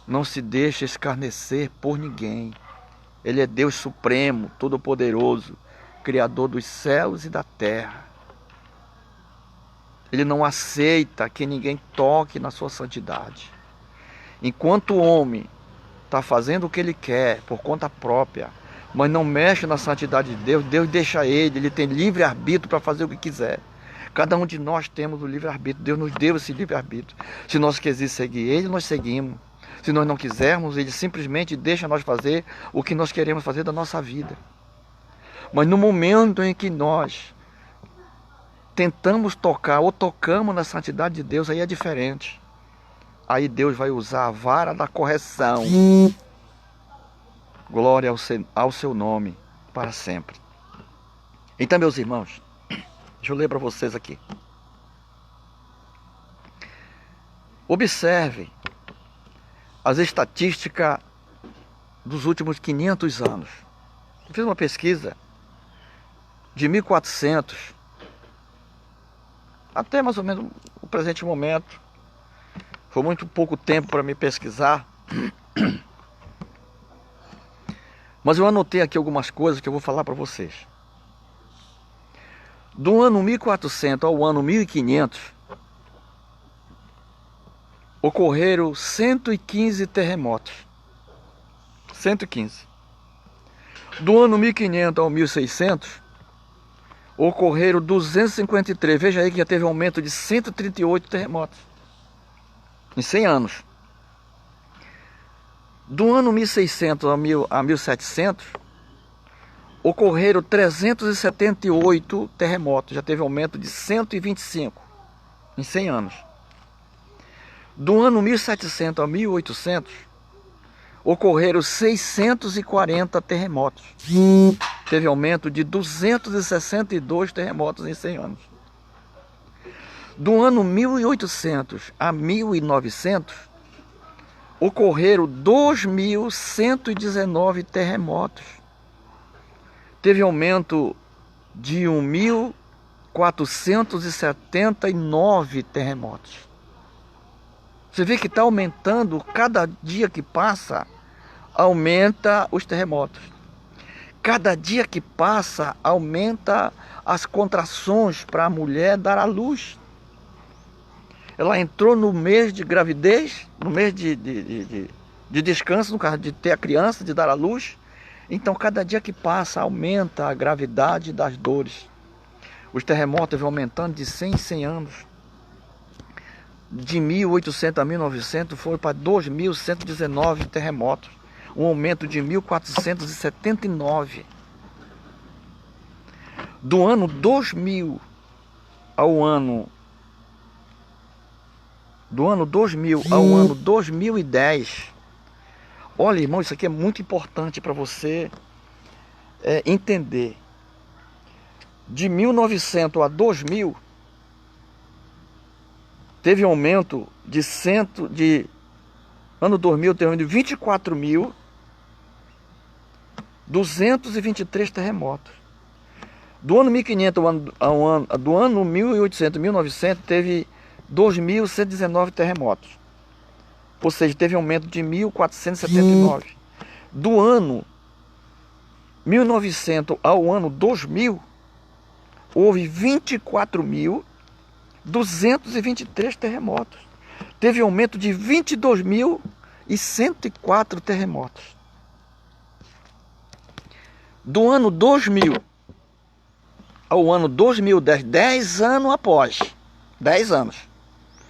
não se deixa escarnecer por ninguém. Ele é Deus supremo, todo-poderoso, Criador dos céus e da terra. Ele não aceita que ninguém toque na sua santidade. Enquanto o homem está fazendo o que ele quer por conta própria, mas não mexe na santidade de Deus, Deus deixa ele tem livre-arbítrio para fazer o que quiser. Cada um de nós temos o livre-arbítrio, Deus nos deu esse livre-arbítrio. Se nós quisermos seguir Ele, nós seguimos. Se nós não quisermos, Ele simplesmente deixa nós fazer o que nós queremos fazer da nossa vida. Mas no momento em que nós tentamos tocar ou tocamos na santidade de Deus, aí é diferente. Aí Deus vai usar a vara da correção. Glória ao seu nome para sempre. Então, meus irmãos, deixa eu ler para vocês aqui. Observe as estatísticas dos últimos 500 anos. Eu fiz uma pesquisa de 1400 até mais ou menos o presente momento. Foi muito pouco tempo para me pesquisar. Mas eu anotei aqui algumas coisas que eu vou falar para vocês. Do ano 1400 ao ano 1500, ocorreram 115 terremotos. 115. Do ano 1500 ao 1600, ocorreram 253. Veja aí que já teve um aumento de 138 terremotos em 100 anos. Do ano 1600 a 1700, ocorreram 378 terremotos. Já teve um aumento de 125 em 100 anos. Do ano 1700 a 1800, ocorreram 640 terremotos. Teve aumento de 262 terremotos em 100 anos. Do ano 1800 a 1900, ocorreram 2.119 terremotos. Teve aumento de 1.479 terremotos. Você vê que está aumentando, cada dia que passa, aumenta os terremotos. Cada dia que passa, aumenta as contrações para a mulher dar à luz. Ela entrou no mês de gravidez, no mês de descanso, no caso de ter a criança, de dar à luz. Então, cada dia que passa, aumenta a gravidade das dores. Os terremotos vão aumentando de 100 em 100 anos. De 1800 a 1900 foi para 2.119 terremotos. Um aumento de 1.479. Do ano 2000 ao ano... Do ano 2000 ao ano 2010. Olha, irmão, isso aqui é muito importante para você entender. De 1900 a 2000, teve um aumento de ano 2000 teve um aumento de 24.223 terremotos. Do ano 1500 do ano 1800 a 1900 teve 2.119 terremotos. Ou seja, teve um aumento de 1.479. Do ano 1900 ao ano 2000, houve 24.223 terremotos. Teve um aumento de 22.104 terremotos. Do ano 2000 ao ano 2010, 10 anos após, 10 anos.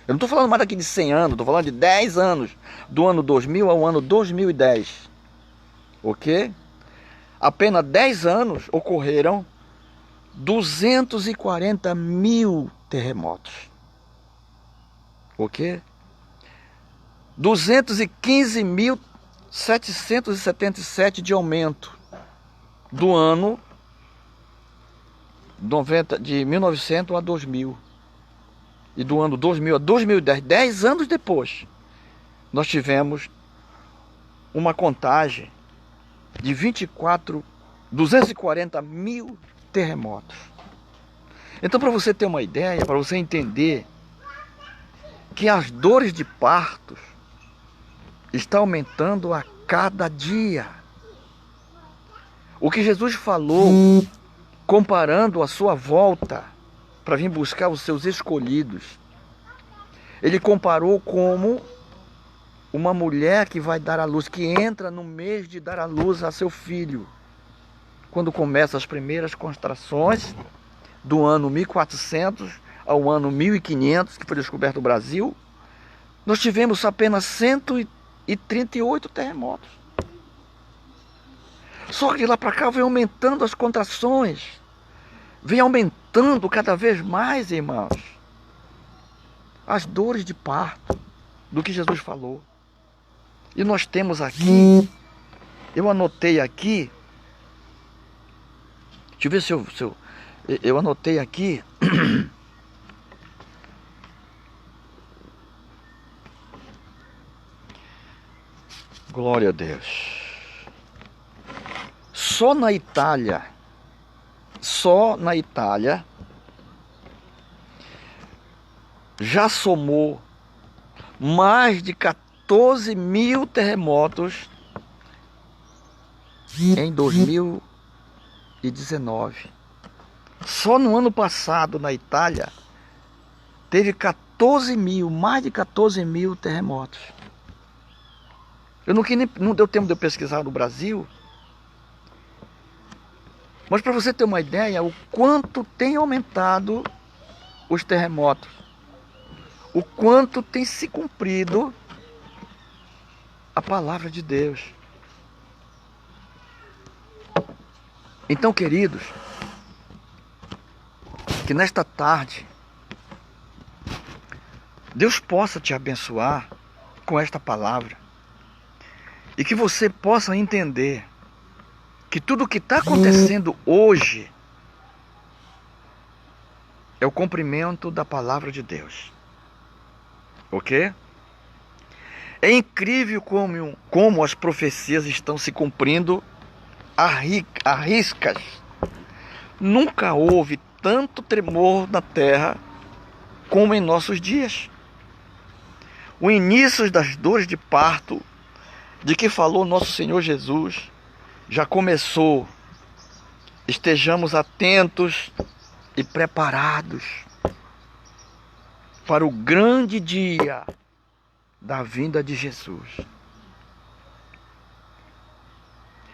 Eu não estou falando mais aqui de 100 anos, estou falando de 10 anos. Do ano 2000 ao ano 2010. Ok? Apenas 10 anos ocorreram 240 mil terremotos. Ok? 215.777 de aumento do ano de 1900 a 2000. E do ano 2000 a 2010, 10 anos depois, nós tivemos uma contagem de 240 mil terremotos. Então, para você ter uma ideia, para você entender que as dores de parto estão aumentando a cada dia. O que Jesus falou, comparando a sua volta para vir buscar os seus escolhidos, ele comparou como uma mulher que vai dar à luz, que entra no mês de dar à luz a seu filho. Quando começam as primeiras contrações, do ano 1400 ao ano 1500, que foi descoberto o Brasil, nós tivemos apenas 138 terremotos. Só que lá para cá vem aumentando as contrações, vem aumentando cada vez mais, irmãos, as dores de parto, do que Jesus falou. E nós temos aqui, eu anotei aqui, deixa eu ver se eu anotei aqui, glória a Deus. Só na Itália, já somou mais de 14 mil terremotos em 2019. Só no ano passado, na Itália, teve 14 mil, mais de 14 mil terremotos. Não deu tempo de eu pesquisar no Brasil, mas para você ter uma ideia, o quanto tem aumentado os terremotos, o quanto tem se cumprido a palavra de Deus. Então, queridos, que nesta tarde Deus possa te abençoar com esta palavra e que você possa entender que tudo o que está acontecendo hoje é o cumprimento da palavra de Deus. Ok? É incrível como as profecias estão se cumprindo a riscas. Nunca houve tanto tremor na terra como em nossos dias. O início das dores de parto, de que falou nosso Senhor Jesus, já começou. Estejamos atentos e preparados para o grande dia da vinda de Jesus.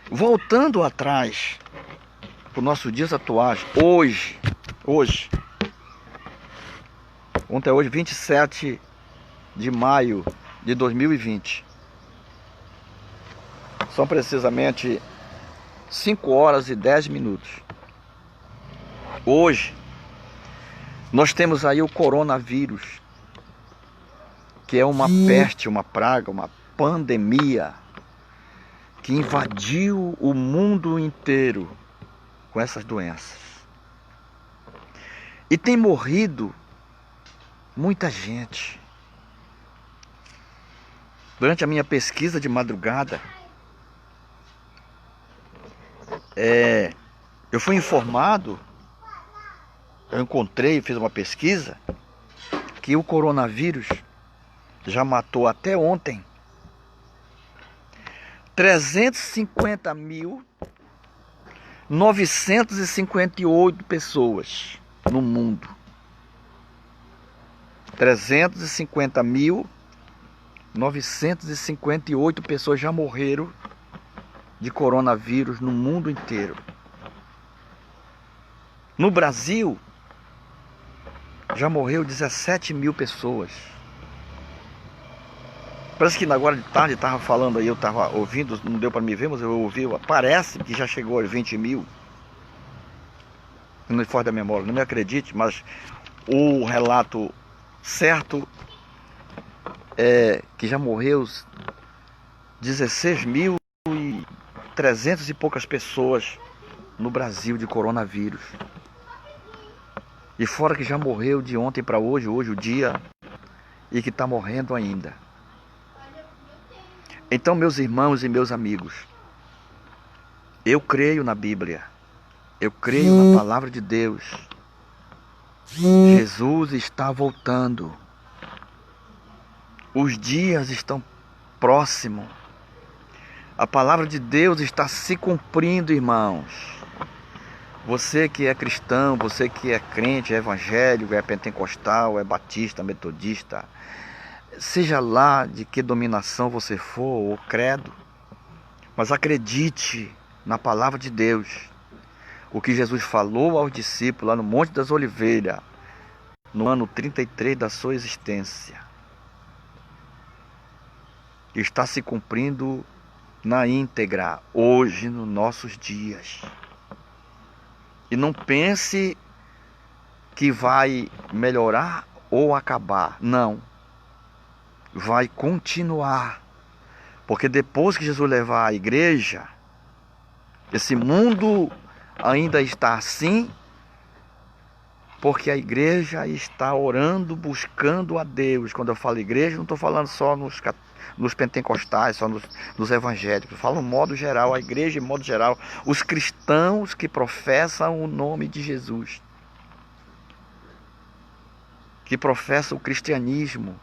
Voltando atrás para os nossos dias atuais, hoje, ontem é hoje, 27 de maio de 2020. São precisamente 5 horas e 10 minutos. Hoje, nós temos aí o coronavírus, que é uma peste, uma praga, uma pandemia que invadiu o mundo inteiro com essas doenças. E tem morrido muita gente. Durante a minha pesquisa de madrugada, eu fui informado, eu encontrei, fiz uma pesquisa, que o coronavírus já matou até ontem 350.958 pessoas no mundo. 350.958 pessoas já morreram de coronavírus no mundo inteiro. No Brasil, já morreu 17 mil pessoas. Parece que agora de tarde estava falando aí, eu estava ouvindo, não deu para me ver, mas eu ouvi, parece que já chegou a 20 mil. Não me foge da memória, não me acredite, mas o relato certo é que já morreu 16.300 e poucas pessoas no Brasil de coronavírus. E fora que já morreu de ontem para hoje o dia, e que está morrendo ainda. Então, meus irmãos e meus amigos, eu creio na Bíblia, eu creio na palavra de Deus. Jesus está voltando. Os dias estão próximos. A palavra de Deus está se cumprindo, irmãos. Você que é cristão, você que é crente, é evangélico, é pentecostal, é batista, metodista, seja lá de que dominação você for, ou credo, mas acredite na palavra de Deus. O que Jesus falou aos discípulos lá no Monte das Oliveiras, no ano 33 da sua existência, está se cumprindo na íntegra, hoje, nos nossos dias. E não pense que vai melhorar ou acabar. Não. Vai continuar. Porque depois que Jesus levar a igreja, esse mundo ainda está assim, porque a igreja está orando, buscando a Deus. Quando eu falo igreja, não estou falando só nos pentecostais, só nos evangélicos. Eu falo no modo geral, a igreja em modo geral, os cristãos que professam o nome de Jesus, que professam o cristianismo.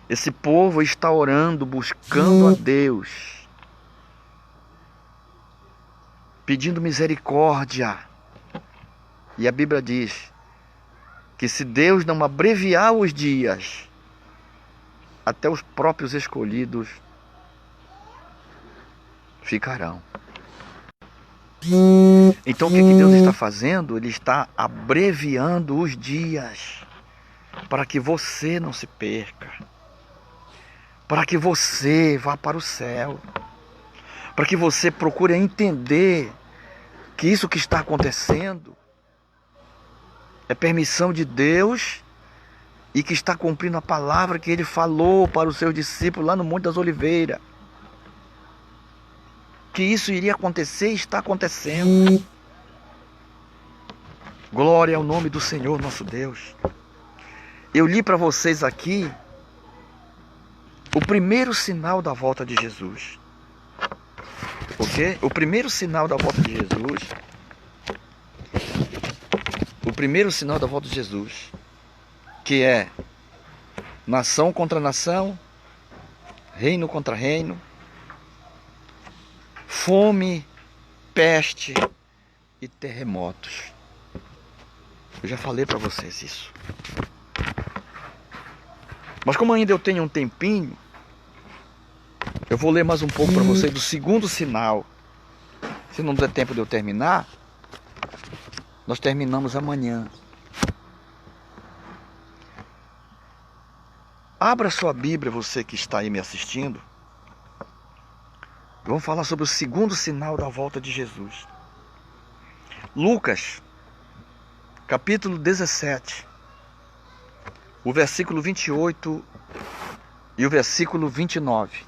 Esse povo está orando, buscando a Deus, pedindo misericórdia. E a Bíblia diz que se Deus não abreviar os dias, até os próprios escolhidos ficarão. Então o que Deus está fazendo? Ele está abreviando os dias para que você não se perca, para que você vá para o céu, para que você procure entender que isso que está acontecendo é permissão de Deus e que está cumprindo a palavra que Ele falou para os seus discípulos lá no Monte das Oliveiras. Que isso iria acontecer e está acontecendo. Glória ao nome do Senhor nosso Deus. Eu li para vocês aqui o primeiro sinal da volta de Jesus. Ok? O primeiro sinal da volta de Jesus. O primeiro sinal da volta de Jesus, que é nação contra nação, reino contra reino, fome, peste e terremotos. Eu já falei para vocês isso. Mas como ainda eu tenho um tempinho, eu vou ler mais um pouco para vocês do segundo sinal. Se não der tempo de eu terminar, nós terminamos amanhã. Abra sua Bíblia, você que está aí me assistindo. Vamos falar sobre o segundo sinal da volta de Jesus. Lucas, capítulo 17, o versículo 28 e o versículo 29.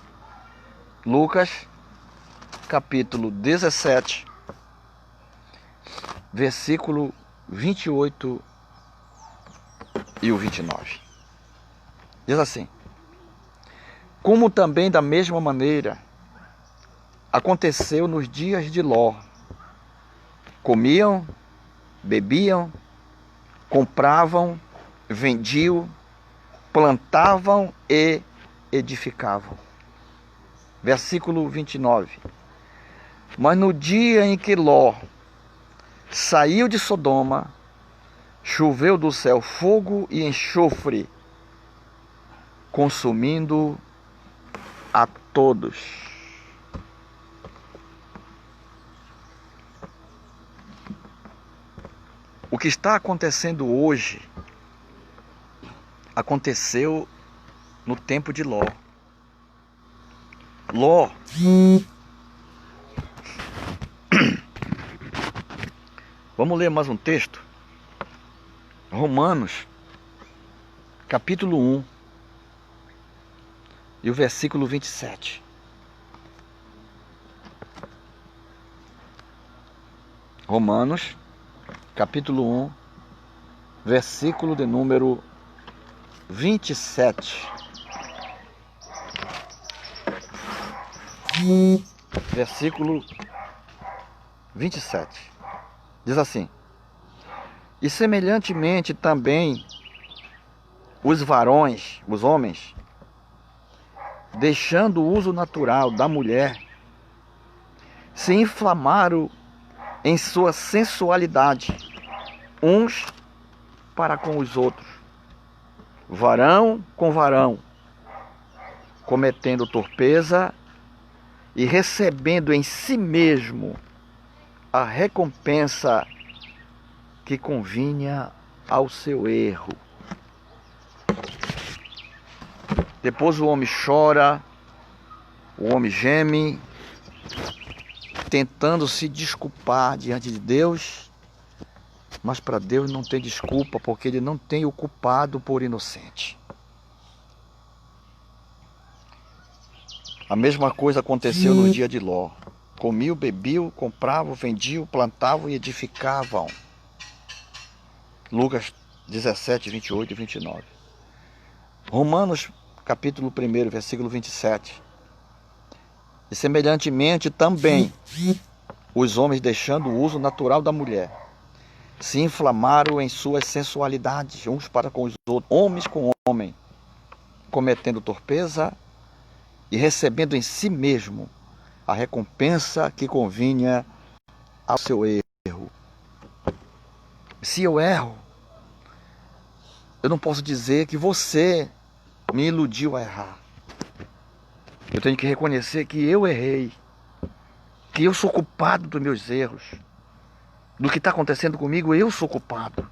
Lucas, capítulo 17, versículo 28 e o 29. Diz assim: como também da mesma maneira aconteceu nos dias de Ló. Comiam, bebiam, compravam, vendiam, plantavam e edificavam. Versículo 29. Mas no dia em que Ló saiu de Sodoma, choveu do céu fogo e enxofre, consumindo a todos. O que está acontecendo hoje aconteceu no tempo de Ló. Ló vamos ler mais um texto. Romanos, capítulo 1 e o versículo 27. Romanos, capítulo 1, versículo de número 27. Versículo 27. Diz assim: e semelhantemente também os varões, os homens, deixando o uso natural da mulher, se inflamaram em sua sensualidade, uns para com os outros, varão com varão, cometendo torpeza e recebendo em si mesmo a recompensa que convinha ao seu erro. Depois o homem chora, o homem geme, tentando se desculpar diante de Deus, mas para Deus não tem desculpa, porque Ele não tem o culpado por inocente. A mesma coisa aconteceu no dia de Ló. Comiam, bebiam, compravam, vendiam, plantavam e edificavam. Lucas 17, 28 e 29. Romanos, capítulo 1, versículo 27. E semelhantemente também os homens, deixando o uso natural da mulher, se inflamaram em suas sensualidades, uns para com os outros, homens com homem, cometendo torpeza e recebendo em si mesmo a recompensa que convinha ao seu erro. Se eu erro, eu não posso dizer que você me iludiu a errar. Eu tenho que reconhecer que eu errei, que eu sou culpado dos meus erros. Do que está acontecendo comigo, eu sou culpado.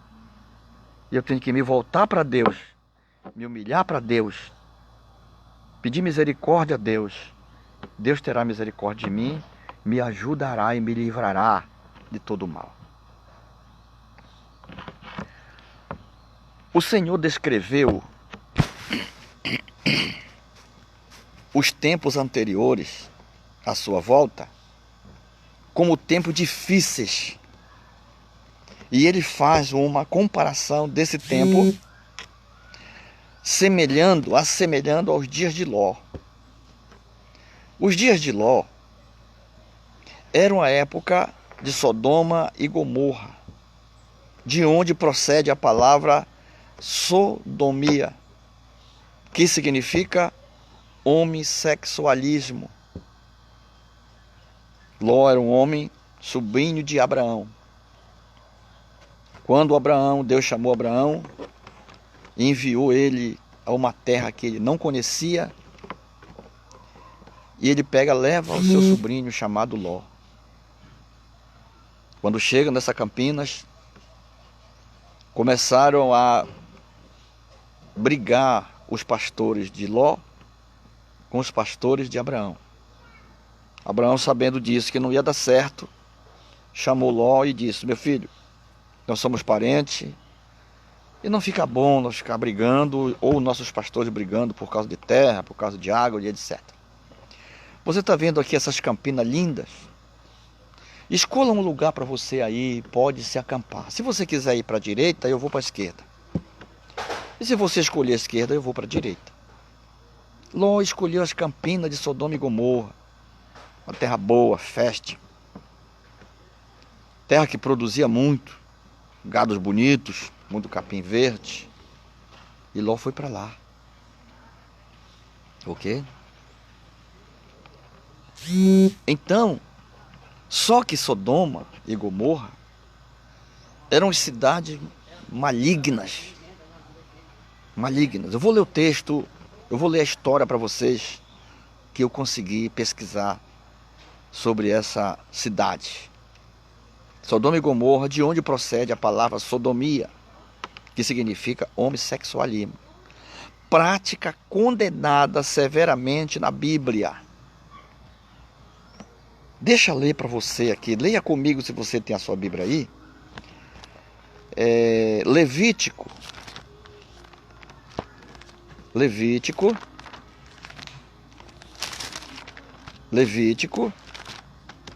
E eu tenho que me voltar para Deus, me humilhar para Deus, pedir misericórdia a Deus. Deus terá misericórdia de mim, me ajudará e me livrará de todo o mal. O Senhor descreveu os tempos anteriores à sua volta como tempos difíceis. E ele faz uma comparação desse tempo assemelhando aos dias de Ló. Os dias de Ló eram a época de Sodoma e Gomorra, de onde procede a palavra sodomia, que significa homossexualismo. Ló era um homem sobrinho de Abraão. Quando Deus chamou Abraão, enviou ele a uma terra que ele não conhecia, e ele leva o seu sobrinho chamado Ló. Quando chegam nessa Campinas, começaram a brigar os pastores de Ló com os pastores de Abraão. Abraão, sabendo disso, que não ia dar certo, chamou Ló e disse: meu filho, nós somos parentes, e não fica bom nós ficar brigando, ou nossos pastores brigando por causa de terra, por causa de água e etc. Você está vendo aqui essas campinas lindas? Escolha um lugar para você aí, pode se acampar. Se você quiser ir para a direita, eu vou para a esquerda. E se você escolher a esquerda, eu vou para a direita. Ló escolheu as campinas de Sodoma e Gomorra. Uma terra boa, fértil. Terra que produzia muito. Gados bonitos, muito capim verde. E Ló foi para lá. Ok? Então, só que Sodoma e Gomorra eram cidades malignas. Malignas. Eu vou ler o texto, eu vou ler a história para vocês que eu consegui pesquisar sobre essa cidade. Sodoma e Gomorra, de onde procede a palavra sodomia, que significa homossexualismo. Prática condenada severamente na Bíblia. Deixa eu ler para você aqui. Leia comigo se você tem a sua Bíblia aí. Levítico.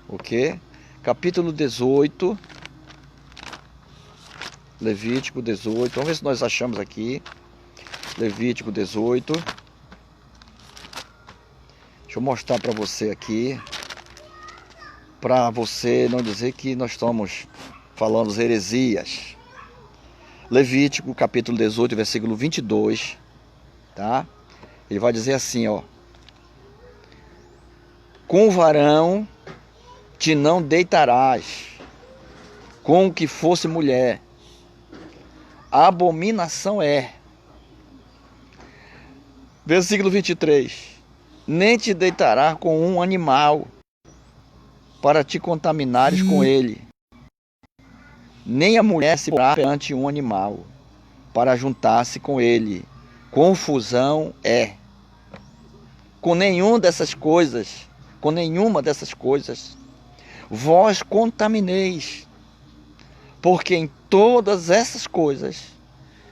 Ok? Capítulo 18. Levítico 18. Vamos ver se nós achamos aqui. Levítico 18. Deixa eu mostrar para você aqui. Para você não dizer que nós estamos falando heresias. Levítico, capítulo 18, versículo 22, tá? Ele vai dizer assim, ó: com o varão te não deitarás, com o que fosse mulher. A abominação é. Versículo 23. Nem te deitarás com um animal, para te contaminares com ele. Nem a mulher se porá perante um animal, para juntar-se com ele. Confusão é. Com nenhuma dessas coisas, vós contamineis, porque em todas essas coisas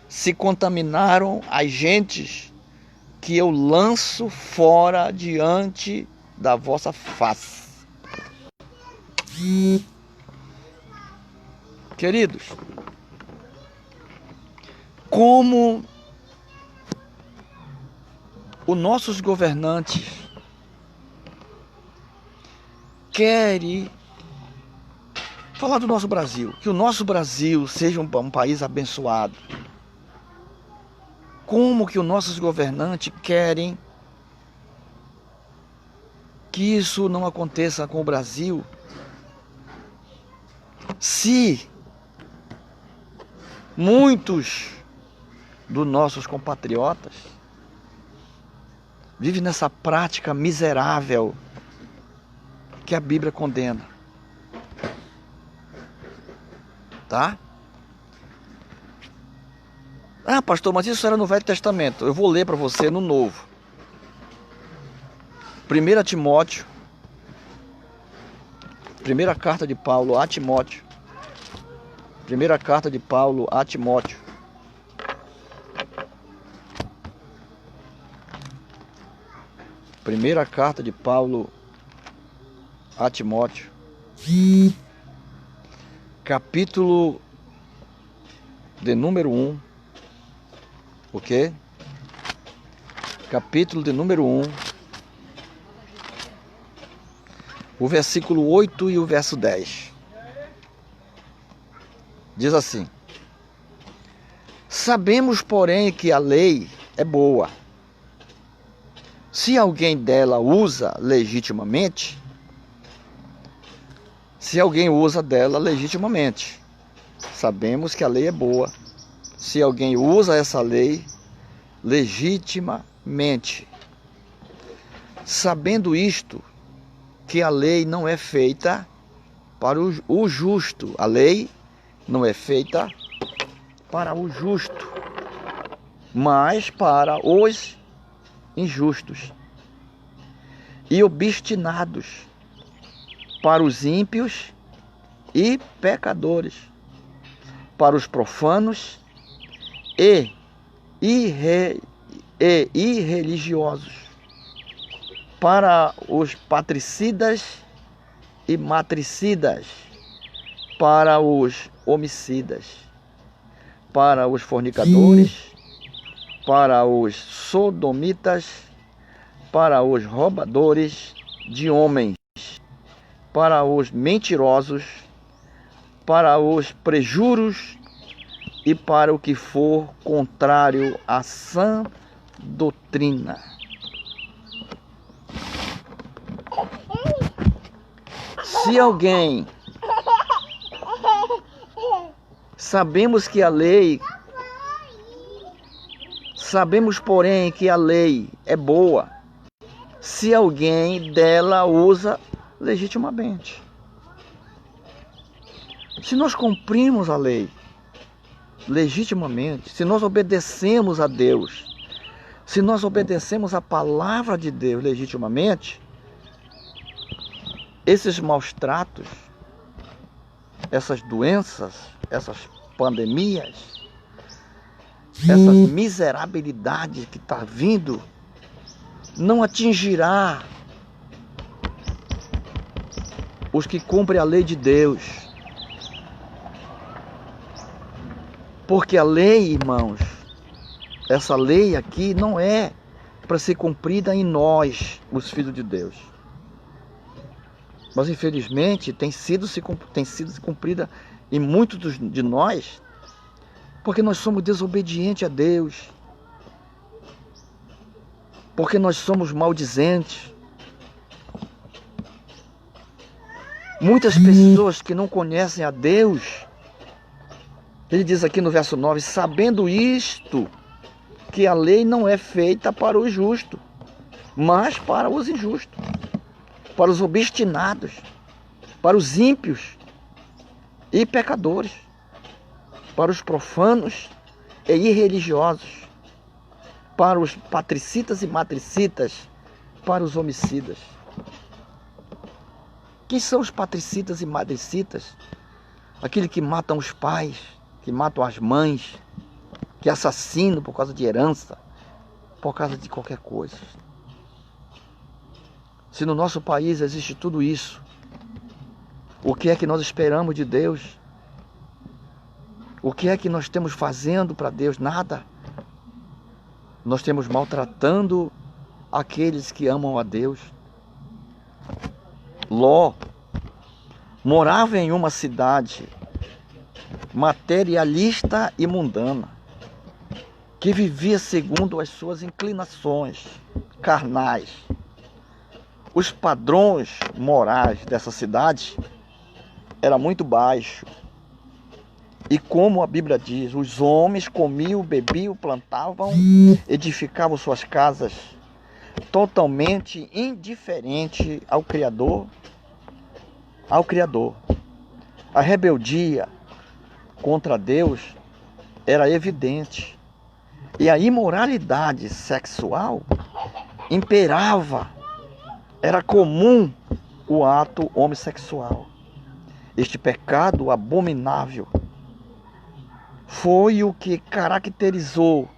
se contaminaram as gentes que eu lanço fora diante da vossa face. Queridos, como os nossos governantes querem falar do nosso Brasil, que o nosso Brasil seja um país abençoado. Como que os nossos governantes querem que isso não aconteça com o Brasil, se Muitos dos nossos compatriotas vivem nessa prática miserável que a Bíblia condena. Tá? Ah, pastor, mas isso era no Velho Testamento. Eu vou ler para você no Novo. 1 Timóteo, primeira carta de Paulo a Timóteo. Primeira carta de Paulo a Timóteo. Primeira carta de Paulo a Timóteo. Capítulo de número 1. Ok? Capítulo de número 1. O versículo 8 e o verso 10. Diz assim: sabemos, porém, que a lei é boa, se alguém dela usa legitimamente. Se alguém usa dela legitimamente. Sabemos que a lei é boa, se alguém usa essa lei legitimamente. Sabendo isto, que a lei não é feita para o justo. A lei não é feita para o justo, mas para os injustos e obstinados, para os ímpios e pecadores, para os profanos e irreligiosos, para os patricidas e matricidas, para os homicidas, para os fornicadores, para os sodomitas, para os roubadores de homens, para os mentirosos, para os prejuros e para o que for contrário à sã doutrina. Se alguém... Sabemos, porém, que a lei é boa, se alguém dela usa legitimamente. Se nós cumprimos a lei legitimamente, se nós obedecemos a Deus, se nós obedecemos a palavra de Deus legitimamente, esses maus tratos, essas doenças, essas pandemias, essas miserabilidades que está vindo, não atingirá os que cumprem a lei de Deus. Porque a lei, irmãos, essa lei aqui não é para ser cumprida em nós, os filhos de Deus. Mas infelizmente tem sido cumprida em muitos de nós, porque nós somos desobedientes a Deus, porque nós somos maldizentes. Muitas pessoas que não conhecem a Deus, ele diz aqui no verso 9, sabendo isto, que a lei não é feita para o justo, mas para os injustos, para os obstinados, para os ímpios e pecadores, para os profanos e irreligiosos, para os patricitas e matricitas, para os homicidas. Quem são os patricitas e matricitas? Aqueles que matam os pais, que matam as mães, que assassinam por causa de herança, por causa de qualquer coisa. Se no nosso país existe tudo isso, o que é que nós esperamos de Deus? O que é que nós temos fazendo para Deus? Nada. Nós temos maltratando aqueles que amam a Deus. Ló morava em uma cidade materialista e mundana, que vivia segundo as suas inclinações carnais. Os padrões morais dessa cidade era muito baixo. E como a Bíblia diz, os homens comiam, bebiam, plantavam, edificavam suas casas, totalmente indiferente ao Criador. A rebeldia contra Deus era evidente. E a imoralidade sexual imperava. Era comum o ato homossexual. Este pecado abominável foi o que caracterizou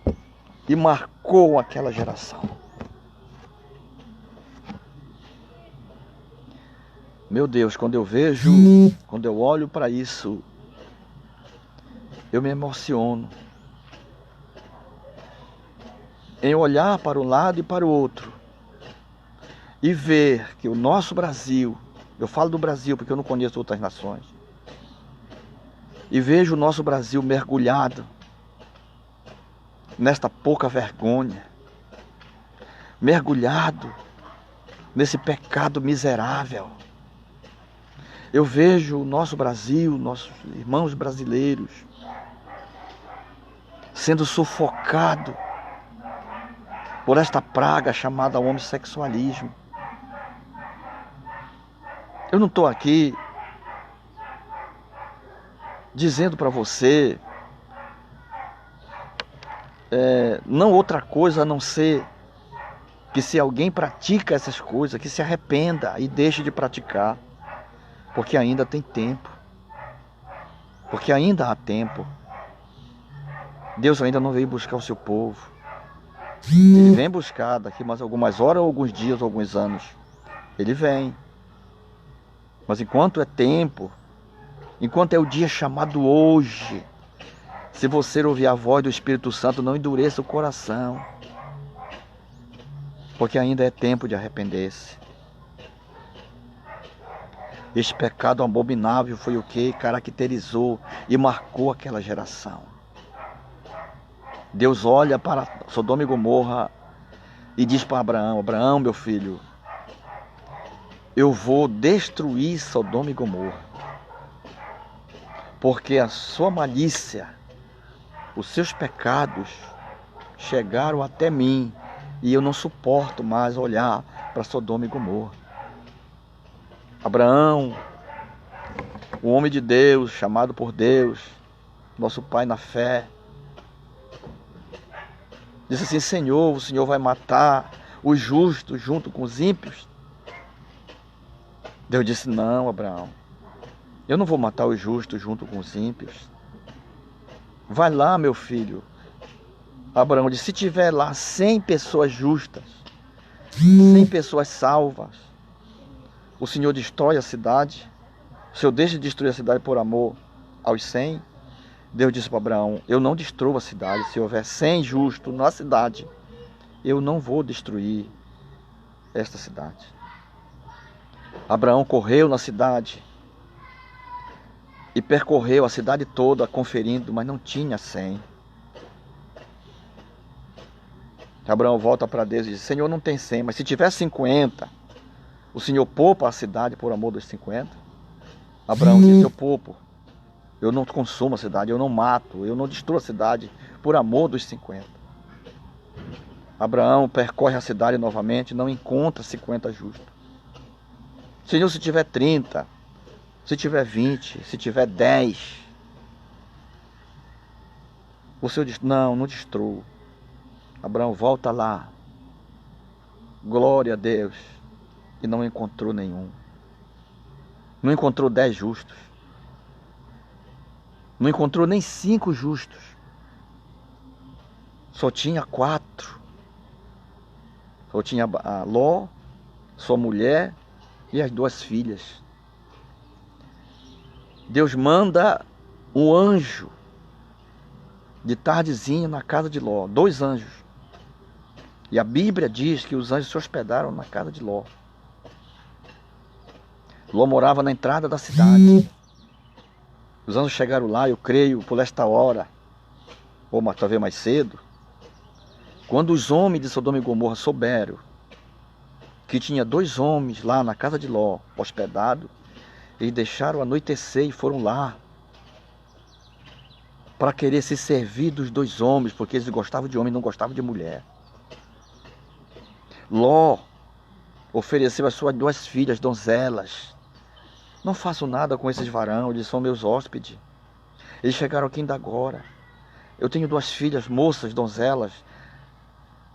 e marcou aquela geração. Meu Deus, quando eu olho para isso, eu me emociono em olhar para um lado e para o outro e ver que o nosso Brasil, eu falo do Brasil porque eu não conheço outras nações, e vejo o nosso Brasil mergulhado nesta pouca vergonha, mergulhado nesse pecado miserável. Eu vejo o nosso Brasil, nossos irmãos brasileiros, sendo sufocado por esta praga chamada homossexualismo. Eu não estou aqui dizendo para você não outra coisa a não ser que se alguém pratica essas coisas, que se arrependa e deixe de praticar, porque ainda tem tempo, porque ainda há tempo. Deus ainda não veio buscar o seu povo. Ele vem buscar daqui mais algumas horas, ou alguns dias, ou alguns anos. Ele vem. Mas enquanto é tempo, enquanto é o dia chamado hoje, se você ouvir a voz do Espírito Santo, não endureça o coração, porque ainda é tempo de arrepender-se. Este pecado abominável foi o que caracterizou e marcou aquela geração. Deus olha para Sodoma e Gomorra e diz para Abraão: Abraão, meu filho, eu vou destruir Sodoma e Gomorra, porque a sua malícia, os seus pecados chegaram até mim e eu não suporto mais olhar para Sodoma e Gomorra. Abraão, o homem de Deus, chamado por Deus, nosso pai na fé, disse assim: Senhor, o Senhor vai matar os justos junto com os ímpios? Deus disse: não, Abraão, eu não vou matar os justos junto com os ímpios. Vai lá, meu filho. Abraão disse: se tiver lá 100 pessoas justas, 100 pessoas salvas, o Senhor destrói a cidade? O Senhor deixa de destruir a cidade por amor aos 100? Deus disse para Abraão: eu não destruo a cidade. Se houver 100 justos na cidade, eu não vou destruir esta cidade. Abraão correu na cidade e percorreu a cidade toda conferindo, mas não tinha 100. Abraão volta para Deus e diz: Senhor, não tem 100, mas se tiver 50, o Senhor poupa a cidade por amor dos 50? Abraão disse: eu poupo. Eu não consumo a cidade, eu não mato, eu não destruo a cidade por amor dos 50. Abraão percorre a cidade novamente, não encontra 50 justos. Senhor, se tiver 30, se tiver 20, se tiver 10. O Senhor diz: não, não destruo. Abraão volta lá. Glória a Deus. E não encontrou nenhum. Não encontrou 10 justos. Não encontrou nem 5 justos. Só tinha 4. Só tinha a Ló, sua mulher e as 2 filhas. Deus manda um anjo de tardezinha na casa de Ló. 2 anjos. E a Bíblia diz que os anjos se hospedaram na casa de Ló. Ló morava na entrada da cidade. Os anjos chegaram lá, eu creio, por esta hora, ou talvez mais cedo, quando os homens de Sodoma e Gomorra souberam que tinha 2 homens lá na casa de Ló, hospedados, eles deixaram anoitecer e foram lá. para querer se servir dos dois homens, porque eles gostavam de homem e não gostavam de mulher. Ló ofereceu as suas 2 filhas, donzelas. Não faço nada com esses varão, eles são meus hóspedes. Eles chegaram aqui ainda agora. Eu tenho 2 filhas, moças, donzelas.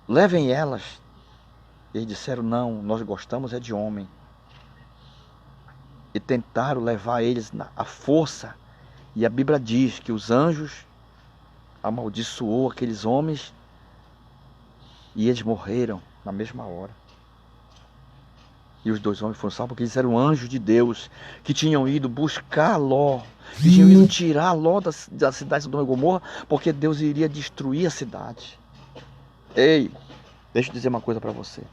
Levem elas. Eles disseram, não, nós gostamos é de homem. E tentaram levar eles à força. E a Bíblia diz que os anjos amaldiçoou aqueles homens e eles morreram na mesma hora. E os 2 homens foram salvos porque eles eram anjos de Deus, que tinham ido buscar Ló, que tinham ido tirar Ló da cidade de Sodoma e Gomorra, porque Deus iria destruir a cidade. Ei, deixa eu dizer uma coisa para você.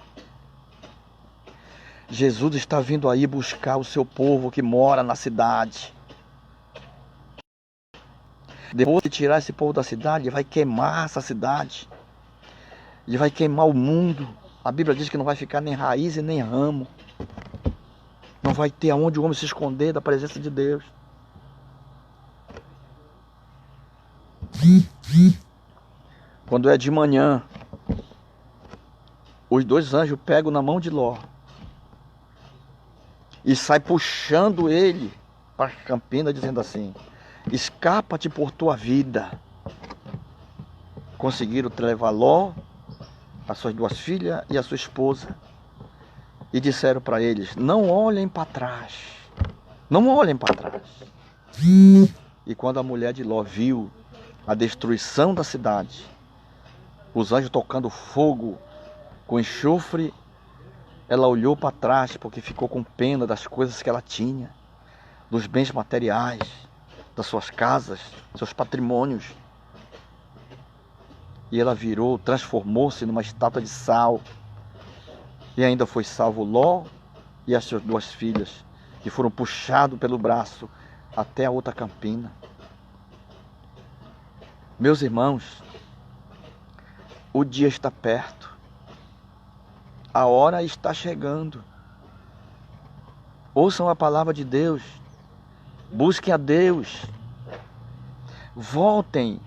Jesus está vindo aí buscar o seu povo que mora na cidade. Depois de tirar esse povo da cidade, ele vai queimar essa cidade. Ele vai queimar o mundo. A Bíblia diz que não vai ficar nem raiz e nem ramo. Não vai ter aonde o homem se esconder da presença de Deus. Quando é de manhã, os 2 anjos pegam na mão de Ló e saem puxando ele para a campina, dizendo assim: escapa-te por tua vida. Conseguiram levar Ló, as suas 2 filhas e a sua esposa, e disseram para eles: não olhem para trás, não olhem para trás. E quando a mulher de Ló viu a destruição da cidade, os anjos tocando fogo com enxofre, ela olhou para trás porque ficou com pena das coisas que ela tinha, dos bens materiais, das suas casas, seus patrimônios. E ela virou, transformou-se numa estátua de sal. E ainda foi salvo Ló e as suas 2 filhas, que foram puxados pelo braço até a outra campina. Meus irmãos, o dia está perto. A hora está chegando. Ouçam a palavra de Deus. Busquem a Deus. Voltem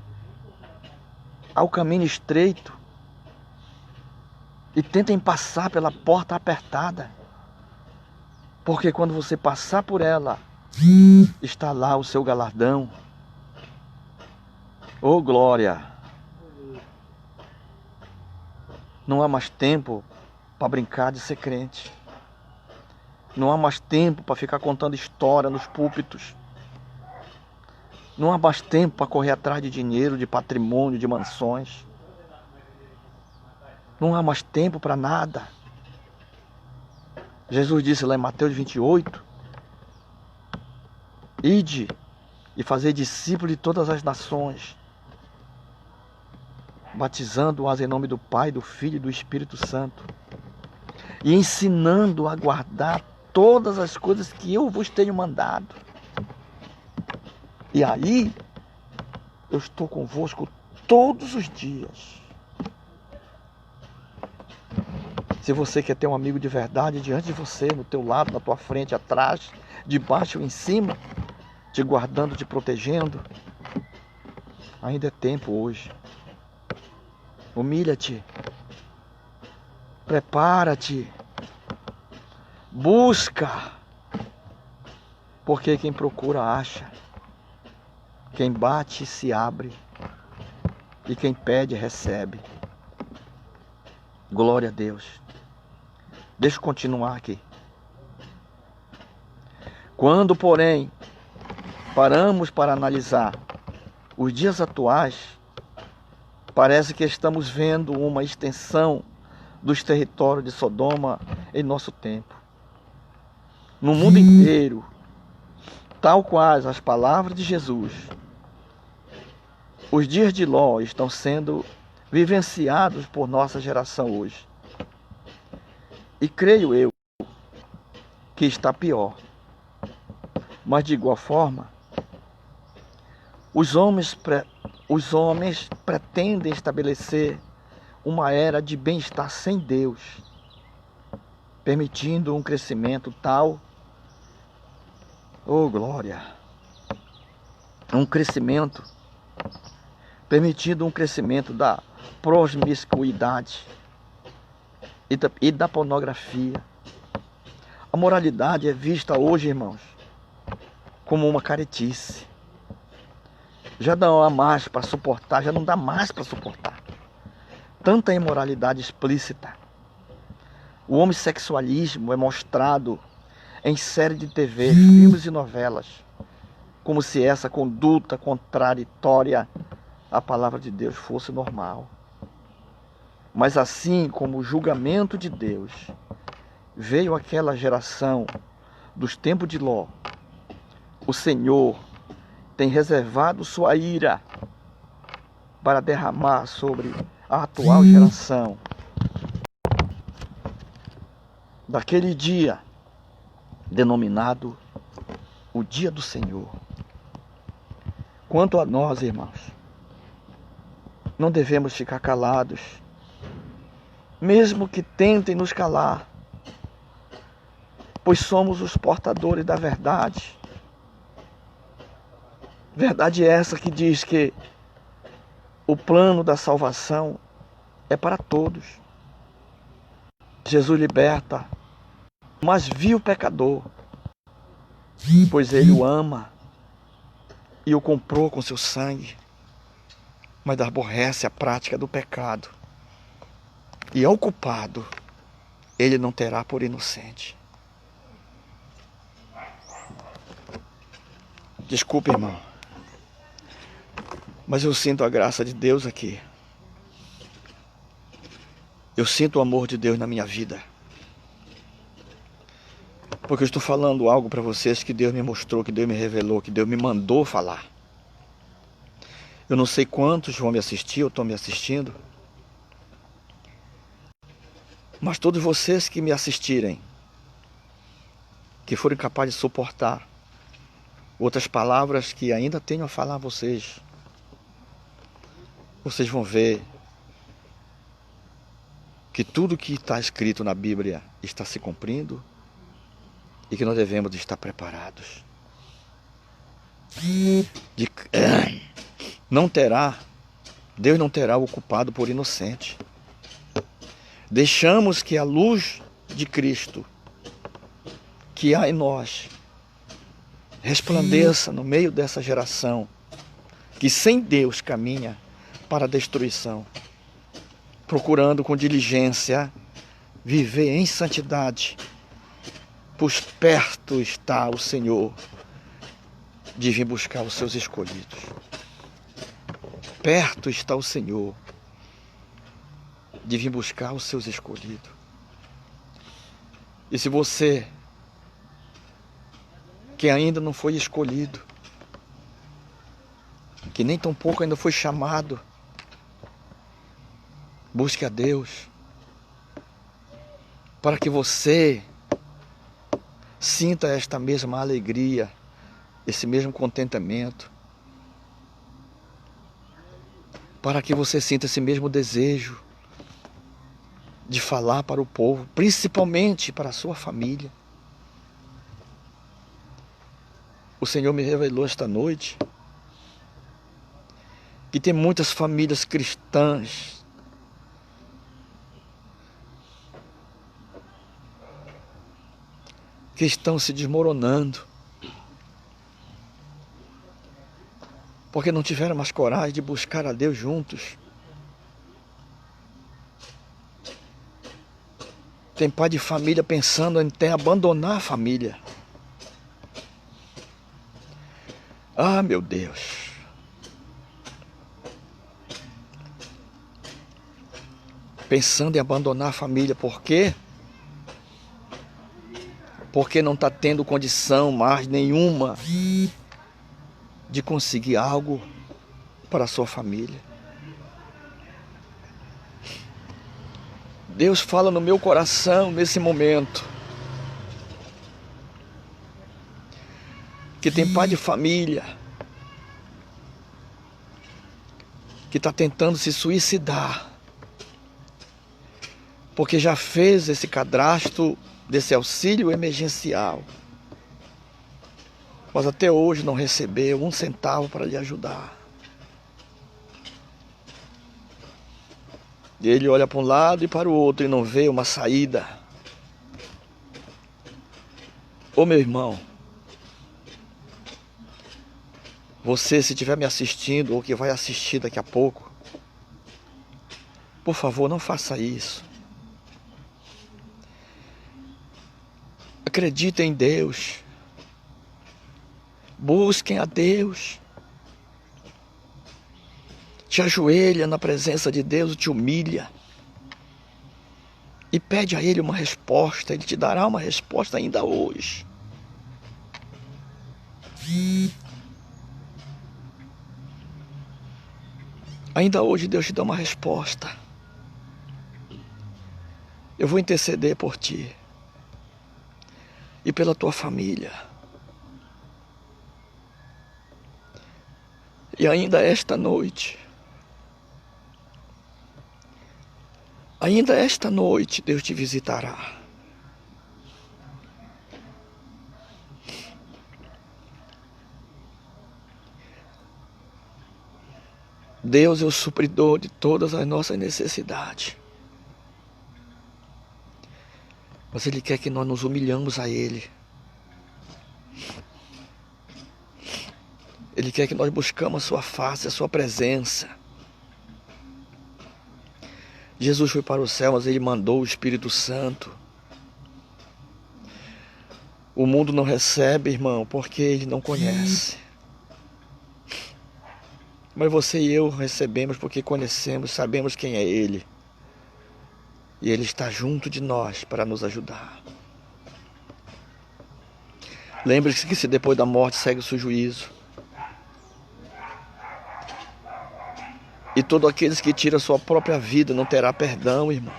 ao caminho estreito e tentem passar pela porta apertada, porque quando você passar por ela, está lá o seu galardão. Oh glória! Não há mais tempo para brincar de ser crente. Não há mais tempo para ficar contando história nos púlpitos. Não há mais tempo para correr atrás de dinheiro, de patrimônio, de mansões. Não há mais tempo para nada. Jesus disse lá em Mateus 28, ide e fazei discípulos de todas as nações, batizando-as em nome do Pai, do Filho e do Espírito Santo, e ensinando a guardar todas as coisas que eu vos tenho mandado. E aí, eu estou convosco todos os dias. Se você quer ter um amigo de verdade diante de você, no teu lado, na tua frente, atrás, de baixo ou em cima, te guardando, te protegendo, ainda é tempo hoje. Humilha-te. Prepara-te. Busca. Porque quem procura acha. Quem bate se abre. E quem pede recebe. Glória a Deus. Deixa eu continuar aqui. Quando, porém, paramos para analisar os dias atuais, parece que estamos vendo uma extensão dos territórios de Sodoma em nosso tempo. No mundo inteiro, tal quais as palavras de Jesus, os dias de Ló estão sendo vivenciados por nossa geração hoje. E creio eu que está pior. Mas de igual forma, os homens pretendem estabelecer uma era de bem-estar sem Deus, permitindo um crescimento tal, oh glória, um crescimento permitindo um crescimento da promiscuidade e da pornografia. A moralidade é vista hoje, irmãos, como uma caretice. Já não há mais para suportar, já não dá mais para suportar tanta imoralidade explícita. O homossexualismo é mostrado em série de TV, filmes e novelas, como se essa conduta contraditória à palavra de Deus fosse normal. Mas assim como o julgamento de Deus veio àquela geração dos tempos de Ló, o Senhor tem reservado sua ira para derramar sobre a atual geração. Daquele dia denominado o dia do Senhor. Quanto a nós, irmãos, não devemos ficar calados, mesmo que tentem nos calar, pois somos os portadores da verdade. Verdade essa que diz que o plano da salvação é para todos. Jesus liberta o mais vil pecador, pois ele o ama e o comprou com seu sangue, mas aborrece a prática do pecado. E ao culpado, ele não terá por inocente. Desculpe, irmão, mas eu sinto a graça de Deus aqui. Eu sinto o amor de Deus na minha vida. Porque eu estou falando algo para vocês que Deus me mostrou, que Deus me revelou, que Deus me mandou falar. Eu não sei quantos vão me assistir ou estão me assistindo. Mas todos vocês que me assistirem, que forem capazes de suportar outras palavras que ainda tenho a falar a vocês, vocês vão ver que tudo que está escrito na Bíblia está se cumprindo e que nós devemos estar preparados. Deus não terá o culpado por inocente. Deixamos que a luz de Cristo que há em nós resplandeça no meio dessa geração que sem Deus caminha para a destruição, procurando com diligência viver em santidade, pois perto está o Senhor de vir buscar os seus escolhidos. Perto está o Senhor de vir buscar os seus escolhidos. E se você que ainda não foi escolhido, que nem tampouco ainda foi chamado, busque a Deus para que você sinta esta mesma alegria, esse mesmo contentamento, para que você sinta esse mesmo desejo de falar para o povo, principalmente para a sua família. O Senhor me revelou esta noite que tem muitas famílias cristãs que estão se desmoronando porque não tiveram mais coragem de buscar a Deus juntos. Tem pai de família pensando em até abandonar a família. Ah, meu Deus. Pensando em abandonar a família, por quê? Porque não está tendo condição mais nenhuma de conseguir algo para a sua família. Deus fala no meu coração nesse momento que tem pai de família que está tentando se suicidar porque já fez esse cadastro desse auxílio emergencial, mas até hoje não recebeu um centavo para lhe ajudar. E ele olha para um lado e para o outro e não vê uma saída. Ô meu irmão, você, se estiver me assistindo ou que vai assistir daqui a pouco, por favor, não faça isso. Acredite em Deus. Busquem a Deus. Te ajoelha na presença de Deus, te humilha. E pede a Ele uma resposta. Ele te dará uma resposta ainda hoje. Ainda hoje Deus te dá uma resposta. Eu vou interceder por ti. E pela tua família. E ainda esta noite, Deus te visitará. Deus é o supridor de todas as nossas necessidades. Mas Ele quer que nós nos humilhamos a Ele. Ele quer que nós buscamos a sua face, a sua presença. Jesus foi para o céu, mas Ele mandou o Espírito Santo. O mundo não recebe, irmão, porque ele não conhece. Mas você e eu recebemos porque conhecemos, sabemos quem é Ele. E Ele está junto de nós para nos ajudar. Lembre-se que se depois da morte segue o seu juízo. E todos aqueles que tiram a sua própria vida não terá perdão, irmão.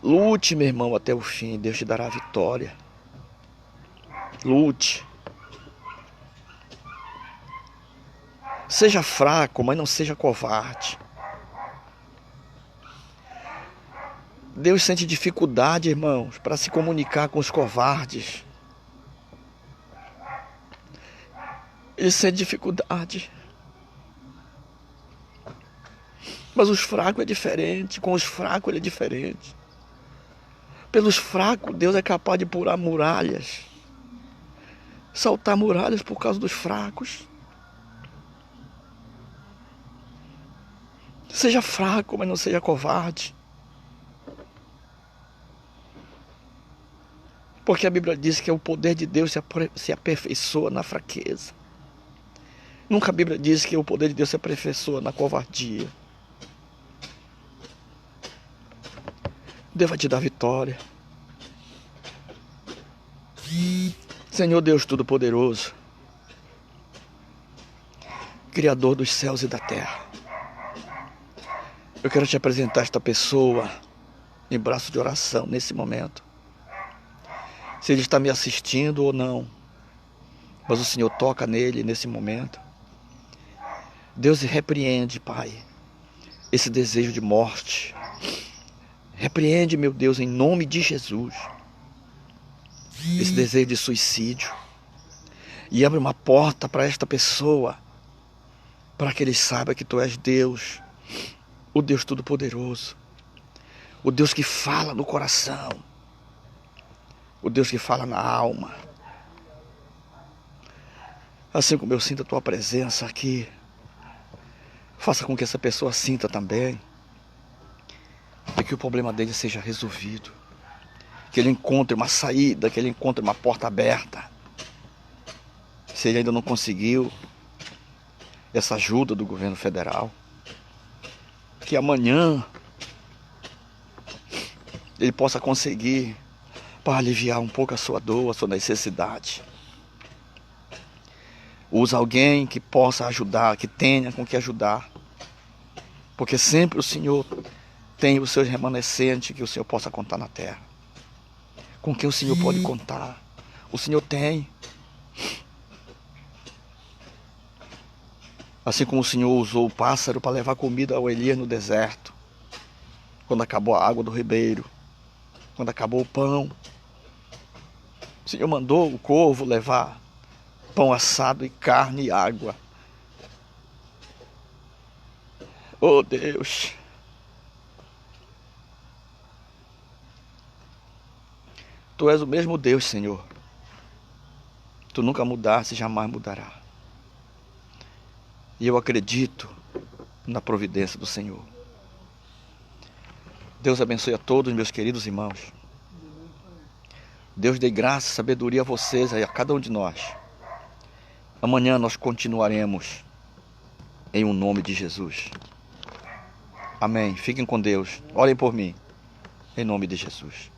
Lute, meu irmão, até o fim. Deus te dará a vitória. Lute. Seja fraco, mas não seja covarde. Deus sente dificuldade, irmãos, para se comunicar com os covardes. Ele sente dificuldade. Mas os fracos é diferente. Com os fracos ele é diferente. Pelos fracos, Deus é capaz de pular muralhas. Saltar muralhas por causa dos fracos. Seja fraco, mas não seja covarde. Porque a Bíblia diz que o poder de Deus se aperfeiçoa na fraqueza. Nunca a Bíblia diz que o poder de Deus se aperfeiçoa na covardia. Deus vai te dar vitória. Senhor Deus Todo-Poderoso, Criador dos céus e da terra, eu quero te apresentar esta pessoa em braço de oração nesse momento. Se ele está me assistindo ou não, mas o Senhor toca nele nesse momento. Deus repreende, Pai, esse desejo de morte. Repreende, meu Deus, em nome de Jesus, esse desejo de suicídio. E abre uma porta para esta pessoa, para que ele saiba que Tu és Deus, o Deus Todo-Poderoso, o Deus que fala no coração, o Deus que fala na alma. Assim como eu sinto a Tua presença aqui, faça com que essa pessoa sinta também, e que o problema dele seja resolvido, que ele encontre uma saída, que ele encontre uma porta aberta. Se ele ainda não conseguiu essa ajuda do governo federal, que amanhã ele possa conseguir, para aliviar um pouco a sua dor, a sua necessidade. Usa alguém que possa ajudar, que tenha com que ajudar, porque sempre o Senhor tem os seus remanescentes que o Senhor possa contar na terra. Com quem o Senhor pode contar, o Senhor tem. Assim como o Senhor usou o pássaro para levar comida ao Elias no deserto, quando acabou a água do ribeiro, quando acabou o pão, o Senhor mandou o corvo levar pão assado e carne e água. Oh Deus. Tu és o mesmo Deus, Senhor. Tu nunca mudaste e jamais mudará. E eu acredito na providência do Senhor. Deus abençoe a todos, meus queridos irmãos. Deus dê graça e sabedoria a vocês e a cada um de nós. Amanhã nós continuaremos em um nome de Jesus. Amém. Fiquem com Deus. Orem por mim. Em nome de Jesus.